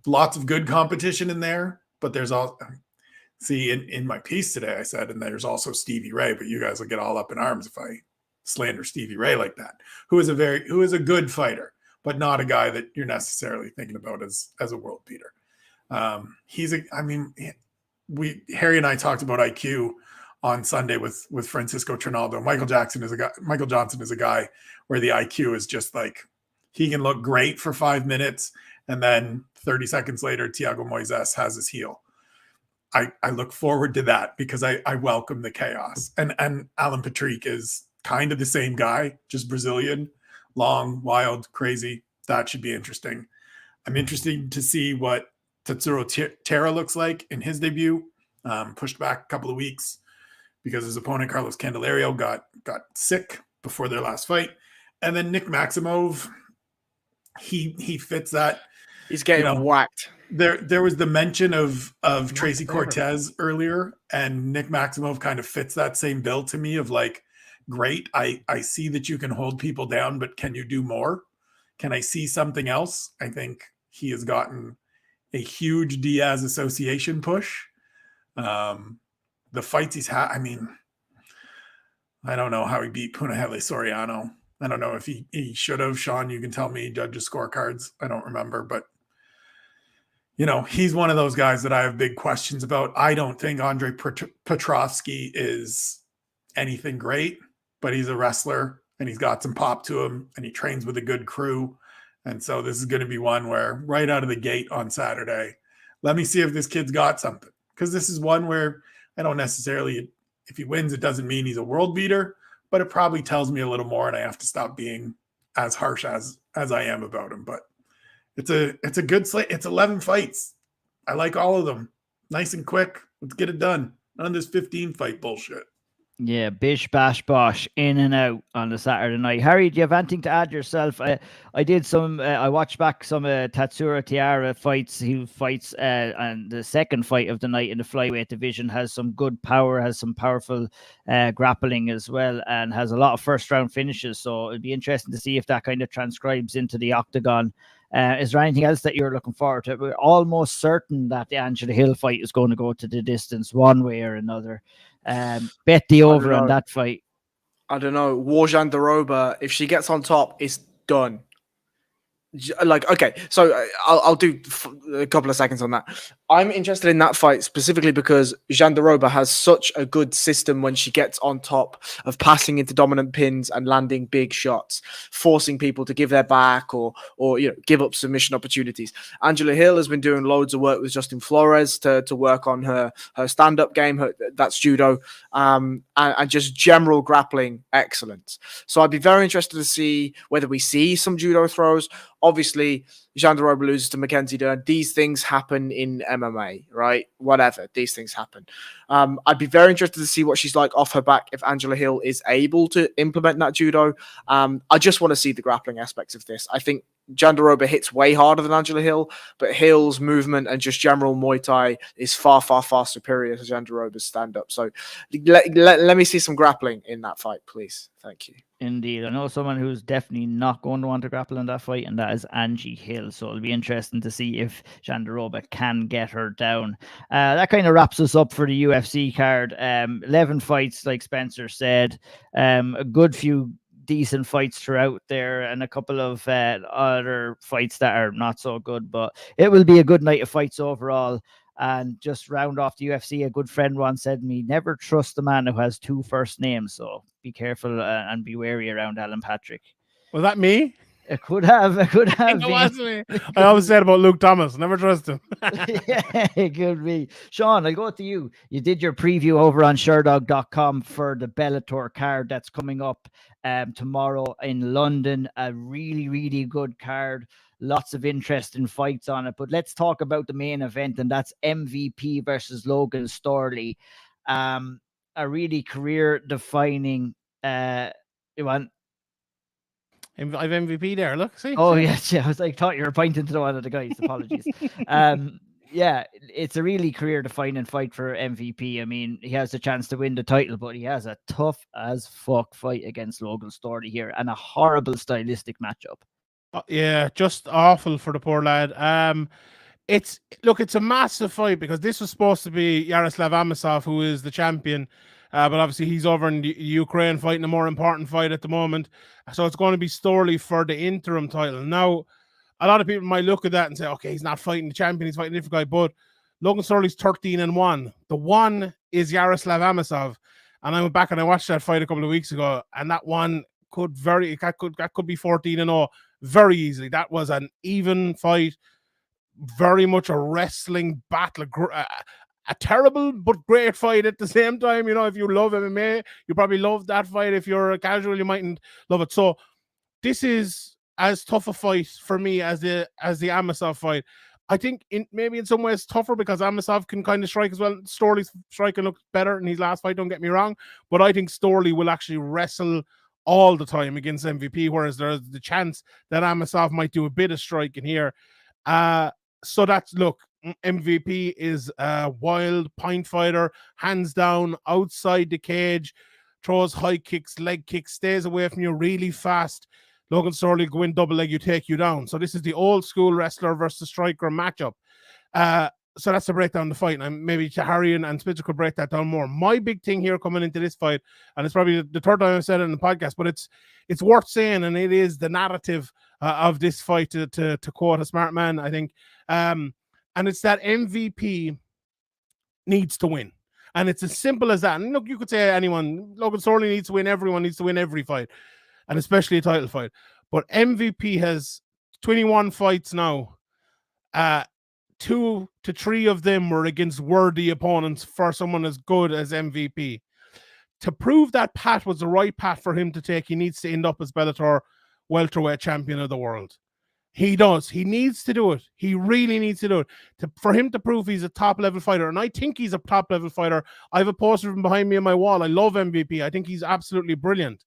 Lots of good competition in there, but there's all... See, in my piece today, I said, and there's also Stevie Ray, but you guys will get all up in arms if I slander Stevie Ray like that, who is a good fighter, but not a guy that you're necessarily thinking about as a world beater. Harry and I talked about IQ on Sunday with Francisco Trinaldo. Michael Johnson is a guy where the IQ is just like, he can look great for 5 minutes, and then 30 seconds later, Thiago Moises has his heel. I look forward to that because I welcome the chaos. And Alan Patrick is kind of the same guy, just Brazilian, long, wild, crazy. That should be interesting. I'm interested to see what Tatsuro Terra looks like in his debut. Pushed back a couple of weeks because his opponent, Carlos Candelario, got sick before their last fight. And then Nick Maximov, he fits that.
He's getting whacked.
There was the mention of Tracy Cortez earlier, and Nick Maximov kind of fits that same bill to me of like great. I see that you can hold people down, but can you do more? Can I see something else? I think he has gotten a huge Diaz association push. The fights he's had, I mean, I don't know how he beat Punahele Soriano. I don't know if he should have. Sean, you can tell me, judges scorecards. I don't remember, but you know, he's one of those guys that I have big questions about. I don't think Andre Petrovsky is anything great, but he's a wrestler and he's got some pop to him and he trains with a good crew. And so this is going to be one where right out of the gate on Saturday, let me see if this kid's got something. Because this is one where I don't necessarily, if he wins, it doesn't mean he's a world beater, but it probably tells me a little more and I have to stop being as harsh as I am about him. But it's a good slate. It's 11 fights. I like all of them. Nice and quick. Let's get it done. None of this 15 fight bullshit.
Yeah, bish, bash, bosh, in and out on the Saturday night. Harry, do you have anything to add yourself? I did some, I watched back some Tatsuro Tiara fights. He fights, and the second fight of the night in the flyweight division has some good power, has some powerful grappling as well, and has a lot of first round finishes. So it'd be interesting to see if that kind of transcribes into the octagon. Is there anything else that you're looking forward to? We're almost certain that the Angela Hill fight is going to go to the distance one way or another. Bet the over on that fight.
I don't know. Warjan Doroba, if she gets on top, it's done. Like, okay, so I'll do a couple of seconds on that. I'm interested in that fight specifically because Jandaroba has such a good system when she gets on top of passing into dominant pins and landing big shots, forcing people to give their back or you know, give up submission opportunities. Angela Hill has been doing loads of work with Justin Flores to work on her stand-up game. That's judo, and just general grappling excellence. So I'd be very interested to see whether we see some judo throws. Obviously, Jandaroba loses to Mackenzie Dern. These things happen in MMA, right? Whatever. These things happen. I'd be very interested to see what she's like off her back if Angela Hill is able to implement that judo. I just want to see the grappling aspects of this. I think Jandaroba hits way harder than Angela Hill, but Hill's movement and just general Muay Thai is far, far, far superior to Jandaroba's stand-up. So let me see some grappling in that fight, please. Thank you.
Indeed. I know someone who's definitely not going to want to grapple in that fight, and that is Angie Hill. So it'll be interesting to see if Jandaroba can get her down. That kind of wraps us up for the UFC card. 11 fights, like Spencer said. A good few decent fights throughout there and a couple of other fights that are not so good, but it will be a good night of fights overall. And just round off the UFC, a good friend once said to me, never trust the man who has two first names. So be careful and be wary around Alan Patrick.
Was that me?
It could have.
It was me. I always said about Luke Thomas, never trust him.
Yeah, it could be. Sean, I'll go to you. You did your preview over on Sherdog.com for the Bellator card that's coming up tomorrow in London. A really, really good card. Lots of interesting fights on it. But let's talk about the main event, and that's MVP versus Logan Storley. A really career-defining Ivan.
I've MVP there. Look, see.
Oh, yes. Yeah. I was like, thought you were pointing to one of the guys. Apologies. Yeah, it's a really career-defining fight for MVP. I mean, he has a chance to win the title, but he has a tough-as-fuck fight against Logan Storley here and a horrible stylistic matchup.
Yeah, just awful for the poor lad. It's a massive fight because this was supposed to be Yaroslav Amosov, who is the champion, but obviously he's over in the Ukraine fighting a more important fight at the moment. So it's going to be Storley for the interim title. Now, a lot of people might look at that and say, okay, he's not fighting the champion, he's fighting a different guy, but Logan Storley's 13-1. The one is Yaroslav Amosov. And I went back and I watched that fight a couple of weeks ago, and that one could be 14-0 very easily. That was an even fight, very much a wrestling battle, a terrible but great fight at the same time. You know, if you love MMA, you probably love that fight. If you're a casual, you mightn't love it. So this is as tough a fight for me as the Amosov fight. I think maybe in some ways tougher because Amosov can kind of strike as well. Storley's striking looks better in his last fight, don't get me wrong, but I think Storley will actually wrestle all the time against MVP, whereas there's the chance that Amosov might do a bit of striking here. So that's, look, MVP is a wild point fighter, hands down, outside the cage, throws high kicks, leg kicks, stays away from you really fast. Logan Storley go in double leg, you take you down. So this is the old school wrestler versus striker matchup. So that's to break down the fight. And maybe Harry and Spitzer could break that down more. My big thing here coming into this fight, and it's probably the third time I've said it in the podcast, but it's worth saying, and it is the narrative of this fight, to quote a smart man, I think. And it's that MVP needs to win. And it's as simple as that. And look, you could say anyone, Logan Storley needs to win, everyone needs to win every fight, and especially a title fight. But MVP has 21 fights now. 2 to 3 of them were against worthy opponents for someone as good as MVP. To prove that path was the right path for him to take, he needs to end up as Bellator welterweight champion of the world. He does. He needs to do it. He really needs to do it. For him to prove he's a top-level fighter, and I think he's a top-level fighter. I have a poster of him behind me on my wall. I love MVP. I think he's absolutely brilliant.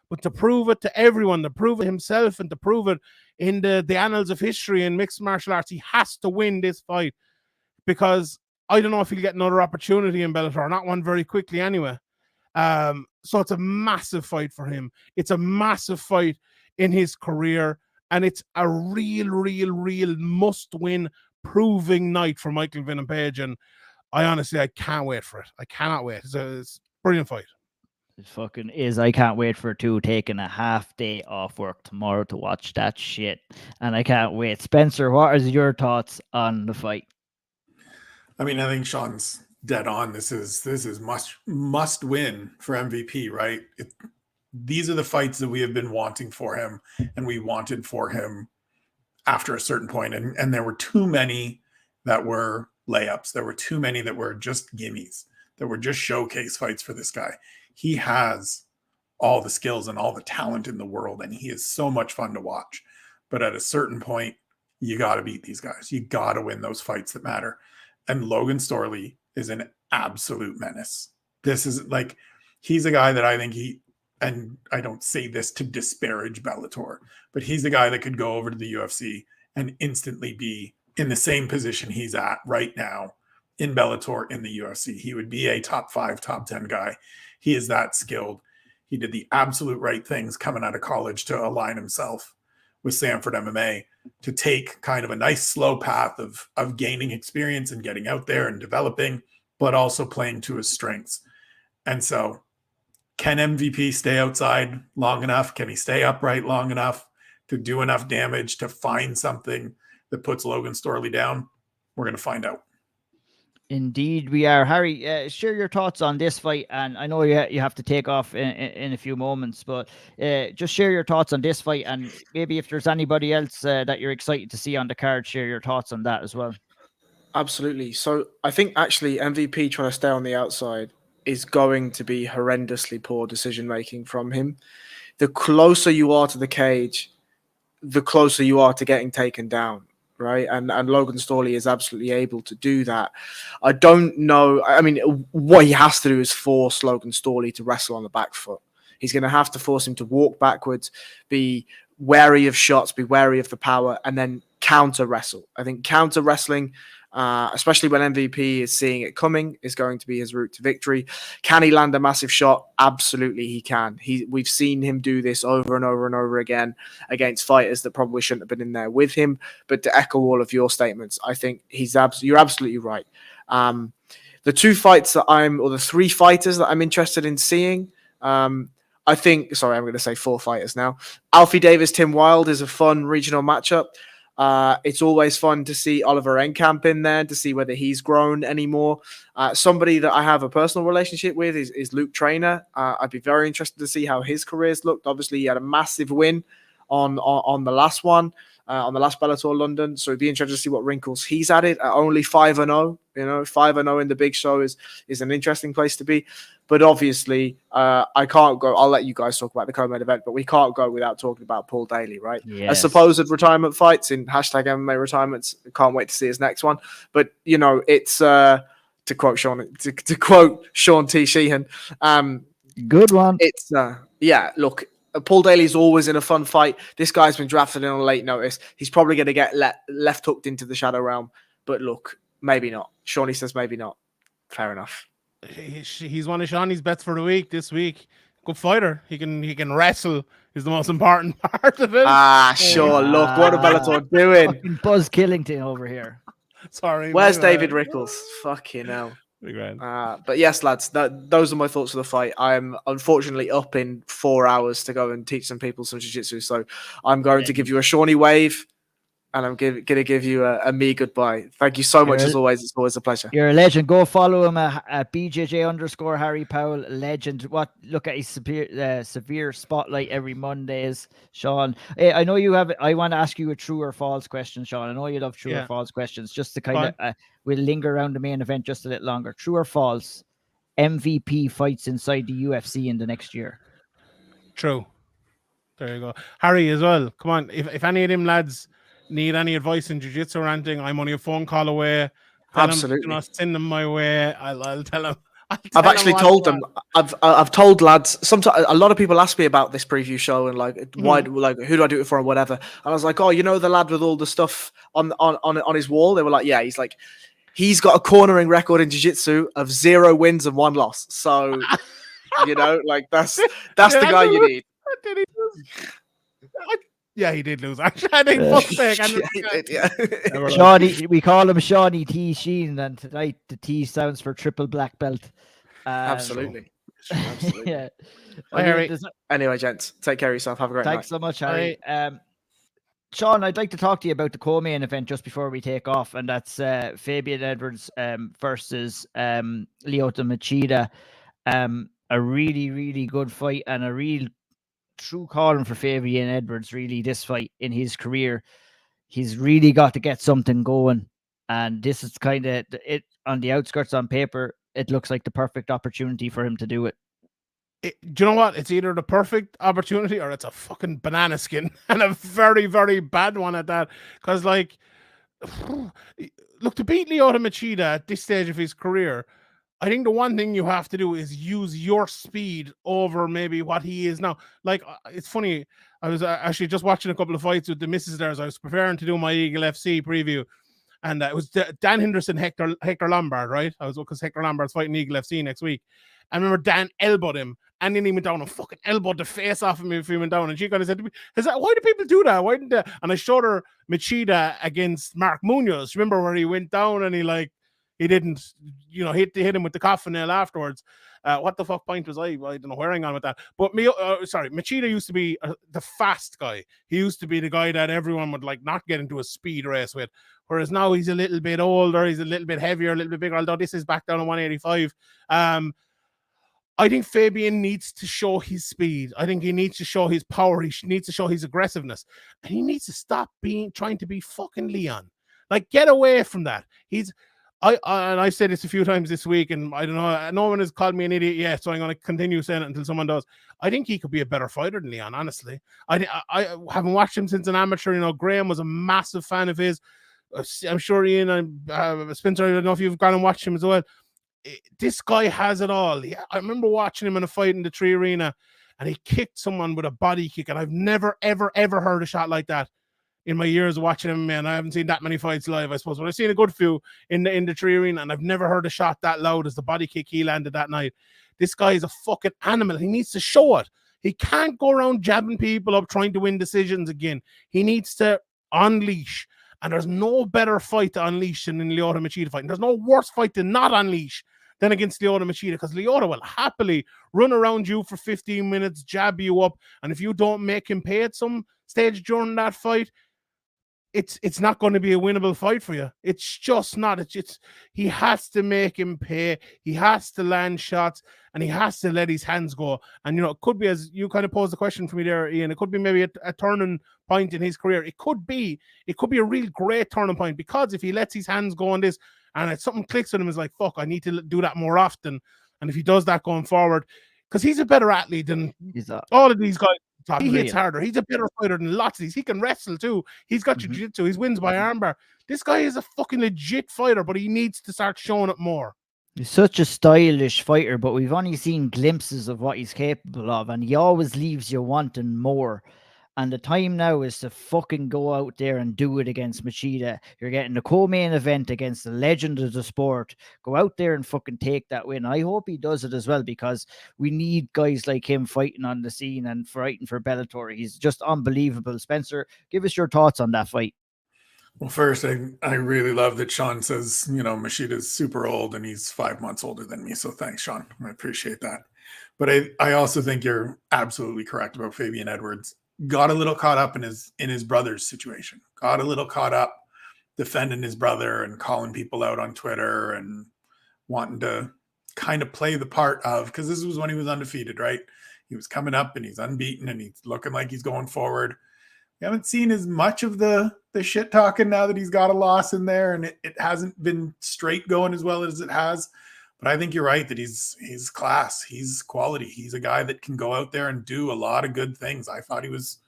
But to prove it to everyone, to prove it himself, and to prove it in the annals of history in mixed martial arts, he has to win this fight. Because I don't know if he'll get another opportunity in Bellator. Not one very quickly anyway. So it's a massive fight for him. It's a massive fight in his career. And it's a real must-win proving night for Michael Venom Page. And I can't wait for it. I cannot wait. It's a brilliant fight.
It fucking is. I can't wait for taking a half day off work tomorrow to watch that shit. And I can't wait. Spencer, what are your thoughts on the fight?
I mean, I think Sean's dead on. This is must win for MVP, right? These are the fights that we have been wanting for him, and we wanted for him after a certain point. And there were too many that were layups. There were too many that were just gimmies, that were just showcase fights for this guy. He has all the skills and all the talent in the world, and he is so much fun to watch. But at a certain point, you got to beat these guys. You got to win those fights that matter. And Logan Storley is an absolute menace. This is like, he's a guy that I think and I don't say this to disparage Bellator, but he's the guy that could go over to the UFC and instantly be in the same position he's at right now in Bellator in the UFC. He would be a top 5, top 10 guy. He is that skilled. He did the absolute right things coming out of college to align himself with SevereMMA to take kind of a nice slow path of gaining experience and getting out there and developing, but also playing to his strengths. And so, can MVP stay outside long enough? Can he stay upright long enough to do enough damage to find something that puts Logan Storley down? We're going to find out.
Indeed, we are. Harry, share your thoughts on this fight. And I know you have to take off in a few moments, but just share your thoughts on this fight. And maybe if there's anybody else that you're excited to see on the card, share your thoughts on that as well.
Absolutely. So I think actually MVP trying to stay on the outside is going to be horrendously poor decision-making from him. The closer you are to the cage, the closer you are to getting taken down, right? And Logan Storley is absolutely able to do that. I don't know. I mean, what he has to do is force Logan Storley to wrestle on the back foot. He's going to have to force him to walk backwards, be wary of shots, be wary of the power, and then counter wrestle. I think counter wrestling, especially when MVP is seeing it coming, is going to be his route to victory. Can he land a massive shot? Absolutely he can. We've seen him do this over and over and over again against fighters that probably shouldn't have been in there with him. But to echo all of your statements, I think you're absolutely right. The 2 fights that the 3 fighters that I'm interested in seeing, I think, sorry, I'm going to say 4 fighters now. Alfie Davis, Tim Wilde is a fun regional matchup. It's always fun to see Oliver Enkamp in there, to see whether he's grown anymore. Somebody that I have a personal relationship with is Luke Traynor. I'd be very interested to see how his career's looked. Obviously, he had a massive win on the last one, on the last Bellator London. So it'd be interesting to see what wrinkles he's added at only 5-0. 5-0 in the big show is an interesting place to be. But obviously, I can't go. I'll let you guys talk about the co-main event, but we can't go without talking about Paul Daly, right?
Yes.
A supposed retirement fights in #MMA retirements. Can't wait to see his next one. But it's to quote Sean T. Sheehan.
Good one.
It's look. Paul Daly's always in a fun fight. This guy's been drafted in on late notice. He's probably going to get left hooked into the shadow realm. But look, maybe not. Shawnee says maybe not. Fair enough.
he's one of Shawnee's bets for the week this week. Good fighter. He can wrestle is the most important part of it.
Sure. Look, what are Bellator doing?
Fucking Buzz Killington over here.
Sorry.
Where's David Rickles? Fucking hell.
Big
But yes, lads, those are my thoughts of the fight. I'm unfortunately up in 4 hours to go and teach some people some jiu-jitsu, so I'm going to give you a Shawnee wave, and I'm going to give you a me goodbye. Thank you so much, as always. It's always a pleasure.
You're a legend. Go follow him at BJJ_Harry Powell. Legend. Look at his severe spotlight every Mondays, Sean. Hey, I know you have. I want to ask you a true or false question, Sean. I know you love true or false questions. Just to kind of, we'll linger around the main event just a little longer. True or false? MVP fights inside the UFC in the next year.
True. There you go, Harry as well. Come on, if any of them lads need any advice in jiu-jitsu or anything, I'm only a phone call away.
Absolutely.
Send them my way. I'll tell them.
I've actually told them. I've told lads. Sometimes a lot of people ask me about this preview show and why, who do I do it for and whatever. And I was like, oh, the lad with all the stuff on his wall. They were like, yeah, he's got a cornering record in jiu-jitsu of 0 wins and 1 loss. So that's the guy you need.
Yeah, he did lose. Actually, I think fuck's sake.
He did, yeah.
Shawnee, we call him Shawnee T. Sheen, and tonight the T stands for triple black belt.
Absolutely.
Yeah.
Anyway, gents, take care of yourself. Have a great night.
Thanks so much, Harry. Sean, I'd like to talk to you about the co-main event just before we take off, and that's Fabian Edwards versus Lyoto Machida. A really, really good fight and a real true calling for Fabian Edwards, really, this fight in his career. He's really got to get something going, and this is kind of it on the outskirts. On paper, it looks like the perfect opportunity for him to do it.
Do you know what? It's either the perfect opportunity or it's a fucking banana skin, and a very, very bad one at that. Because, look, to beat Lyoto Machida at this stage of his career, I think the one thing you have to do is use your speed over maybe what he is now. Like, it's funny. I was actually just watching a couple of fights with the missus there as I was preparing to do my Eagle FC preview. And it was Dan Henderson, Hector Lombard, right? Because Hector Lombard's fighting Eagle FC next week. I remember Dan elbowed him, and then he went down and fucking elbowed the face off of me if he went down. And she kind of said to me, why do people do that? Why didn't they? And I showed her Machida against Mark Munoz. Remember where he went down and he didn't, hit him with the coffin nail afterwards. What the fuck point was I? Well, I don't know where I'm on with that. But Machida used to be the fast guy. He used to be the guy that everyone would not get into a speed race with. Whereas now he's a little bit older, he's a little bit heavier, a little bit bigger. Although this is back down to 185. I think Fabian needs to show his speed. I think he needs to show his power. He needs to show his aggressiveness, and he needs to stop trying to be fucking Leon. Get away from that. And I've said this a few times this week, and I don't know, no one has called me an idiot yet, so I'm going to continue saying it until someone does. I think he could be a better fighter than Leon, honestly. I haven't watched him since an amateur. Graham was a massive fan of his. I'm sure Ian and Spencer, I don't know if you've gone and watched him as well. This guy has it all. I remember watching him in a fight in the Tree Arena, and he kicked someone with a body kick, and I've never, ever, ever heard a shot like that in my years of watching him, man. I haven't seen that many fights live, I suppose, but I've seen a good few in the Tree Arena, and I've never heard a shot that loud as the body kick he landed that night. This guy is a fucking animal. He needs to show it. He can't go around jabbing people up trying to win decisions again. He needs to unleash, and there's no better fight to unleash than in Lyoto Machida fight. And there's no worse fight to not unleash than against Lyoto Machida, because Lyoto will happily run around you for 15 minutes, jab you up, and if you don't make him pay at some stage during that fight, it's not going to be a winnable fight for you. It's just not. He has to make him pay. He has to land shots, and he has to let his hands go. And it could be, as you kind of posed the question for me there, Ian, it could be maybe a turning point in his career. It could be a real great turning point, because if he lets his hands go on this, and if something clicks with him, is like, fuck, I need to do that more often. And if he does that going forward, because he's a better athlete than all of these guys. He hits harder. He's a better fighter than lots of these. He can wrestle too. He's got jiu-jitsu. He wins by armbar. This guy is a fucking legit fighter, but he needs to start showing it more.
He's such a stylish fighter, but we've only seen glimpses of what he's capable of, and he always leaves you wanting more. And the time now is to fucking go out there and do it against Machida. You're getting the co-main event against the legend of the sport. Go out there and fucking take that win. I hope he does it as well, because we need guys like him fighting on the scene and fighting for Bellator. He's just unbelievable. Spencer, give us your thoughts on that fight.
Well, first, I really love that Sean says, Machida's super old and he's 5 months older than me. So thanks, Sean. I appreciate that. But I also think you're absolutely correct about Fabian Edwards. Got a little caught up in his brother's situation. Got a little caught up defending his brother and calling people out on Twitter and wanting to kind of play the part of, because this was when he was undefeated, right? He was coming up and he's unbeaten and he's looking like he's going forward. We haven't seen as much of the shit talking now that he's got a loss in there, and it hasn't been straight going as well as it has. But I think you're right that he's class, he's quality. He's a guy that can go out there and do a lot of good things. I thought he was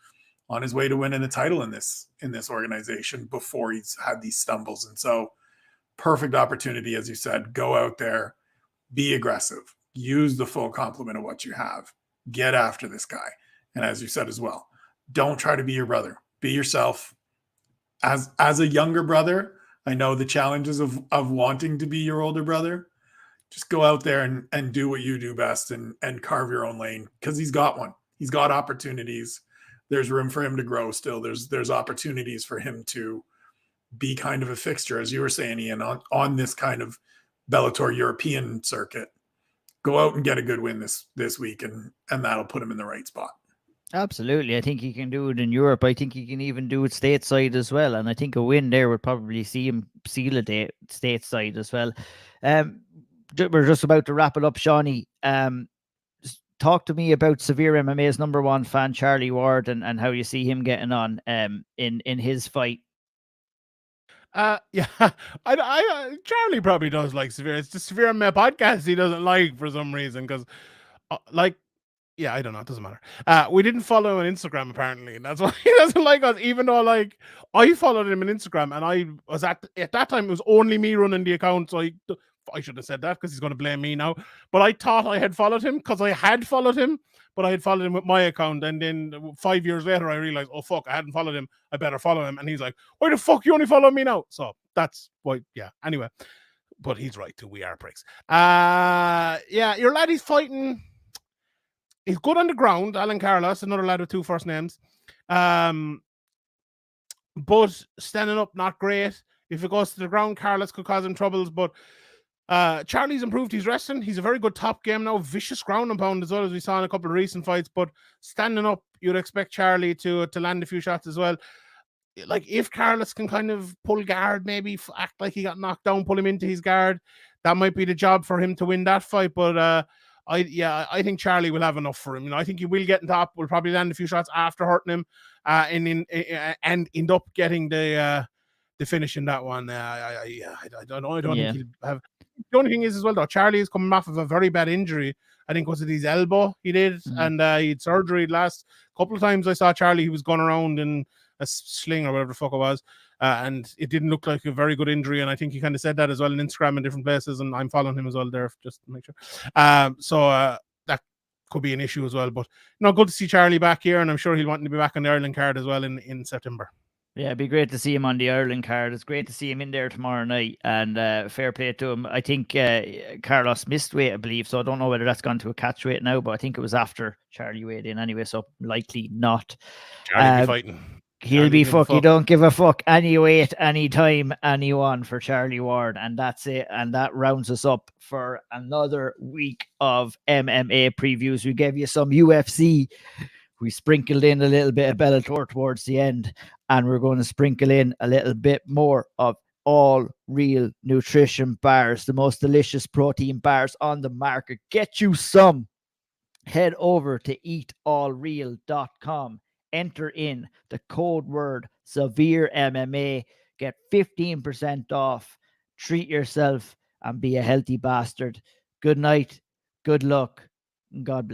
on his way to winning the title in this organization before he's had these stumbles. And so perfect opportunity, as you said, go out there, be aggressive, use the full complement of what you have, get after this guy. And as you said as well, don't try to be your brother, be yourself. As a younger brother, I know the challenges of wanting to be your older brother. Just go out there and do what you do best and carve your own lane, because he's got one. He's got opportunities. There's room for him to grow still. There's opportunities for him to be kind of a fixture, as you were saying, Ian, on this kind of Bellator European circuit. Go out and get a good win this week, and that'll put him in the right spot.
Absolutely. I think he can do it in Europe. I think he can even do it stateside as well. And I think a win there would probably see him seal a day stateside as well. We're just about to wrap it up, Shawnee. Talk to me about SevereMMA's #1 fan, Charlie Ward, and how you see him getting on in his fight.
Yeah, Charlie probably does like Severe. It's the SevereMMA podcast he doesn't like for some reason, because yeah, I don't know. It doesn't matter. We didn't follow him on Instagram apparently, and that's why he doesn't like us. Even though I followed him on Instagram, and I was at that time it was only me running the account, so I should have said that because he's going to blame me now. But I thought I had followed him because I had followed him, but I had followed him with my account, and then 5 years later I realized, oh fuck, I hadn't followed him. I better follow him, and he's like, why the fuck you only follow me now? So that's why. Yeah. Anyway, but he's right too. We are pricks. Yeah, your lad, he's fighting. He's good on the ground. Alan Carlos, another lad with 2 first names. But standing up, not great. If it goes to the ground, Carlos could cause him troubles. But Charlie's improved his wrestling. He's a very good top game now. Vicious ground and pound as well, as we saw in a couple of recent fights. But standing up, you'd expect Charlie to land a few shots as well. Like, if Carlos can kind of pull guard, maybe act like he got knocked down, pull him into his guard, that might be the job for him to win that fight. But I think Charlie will have enough for him. I think he will get on top. Will probably land a few shots after hurting him, and end up getting the finish in that one. I don't know. I don't think he'll have. The only thing is as well, though, Charlie is coming off of a very bad injury. I think was it his elbow he did, and he had surgery last couple of times. I saw Charlie. He was going around in a sling or whatever the fuck it was. And it didn't look like a very good injury, and I think he kind of said that as well on Instagram in different places, and I'm following him as well there just to make sure. So that could be an issue as well. But good to see Charlie back here, and I'm sure he'll want to be back on the Ireland card as well in September.
Yeah, it'd be great to see him on the Ireland card. It's great to see him in there tomorrow night, and fair play to him. I think Carlos missed weight, I believe, so I don't know whether that's gone to a catch weight now, but I think it was after Charlie weighed in anyway, so likely not.
Charlie be fighting.
He'll be fuck. He don't give a fuck any weight, any time, anyone for Charlie Ward. And that's it. And that rounds us up for another week of MMA previews. We gave you some UFC. We sprinkled in a little bit of Bellator towards the end. And we're going to sprinkle in a little bit more of All Real Nutrition bars, the most delicious protein bars on the market. Get you some. Head over to eatallreal.com. Enter in the code word SevereMMA. Get 15% off. Treat yourself and be a healthy bastard. Good night. Good luck. And God bless.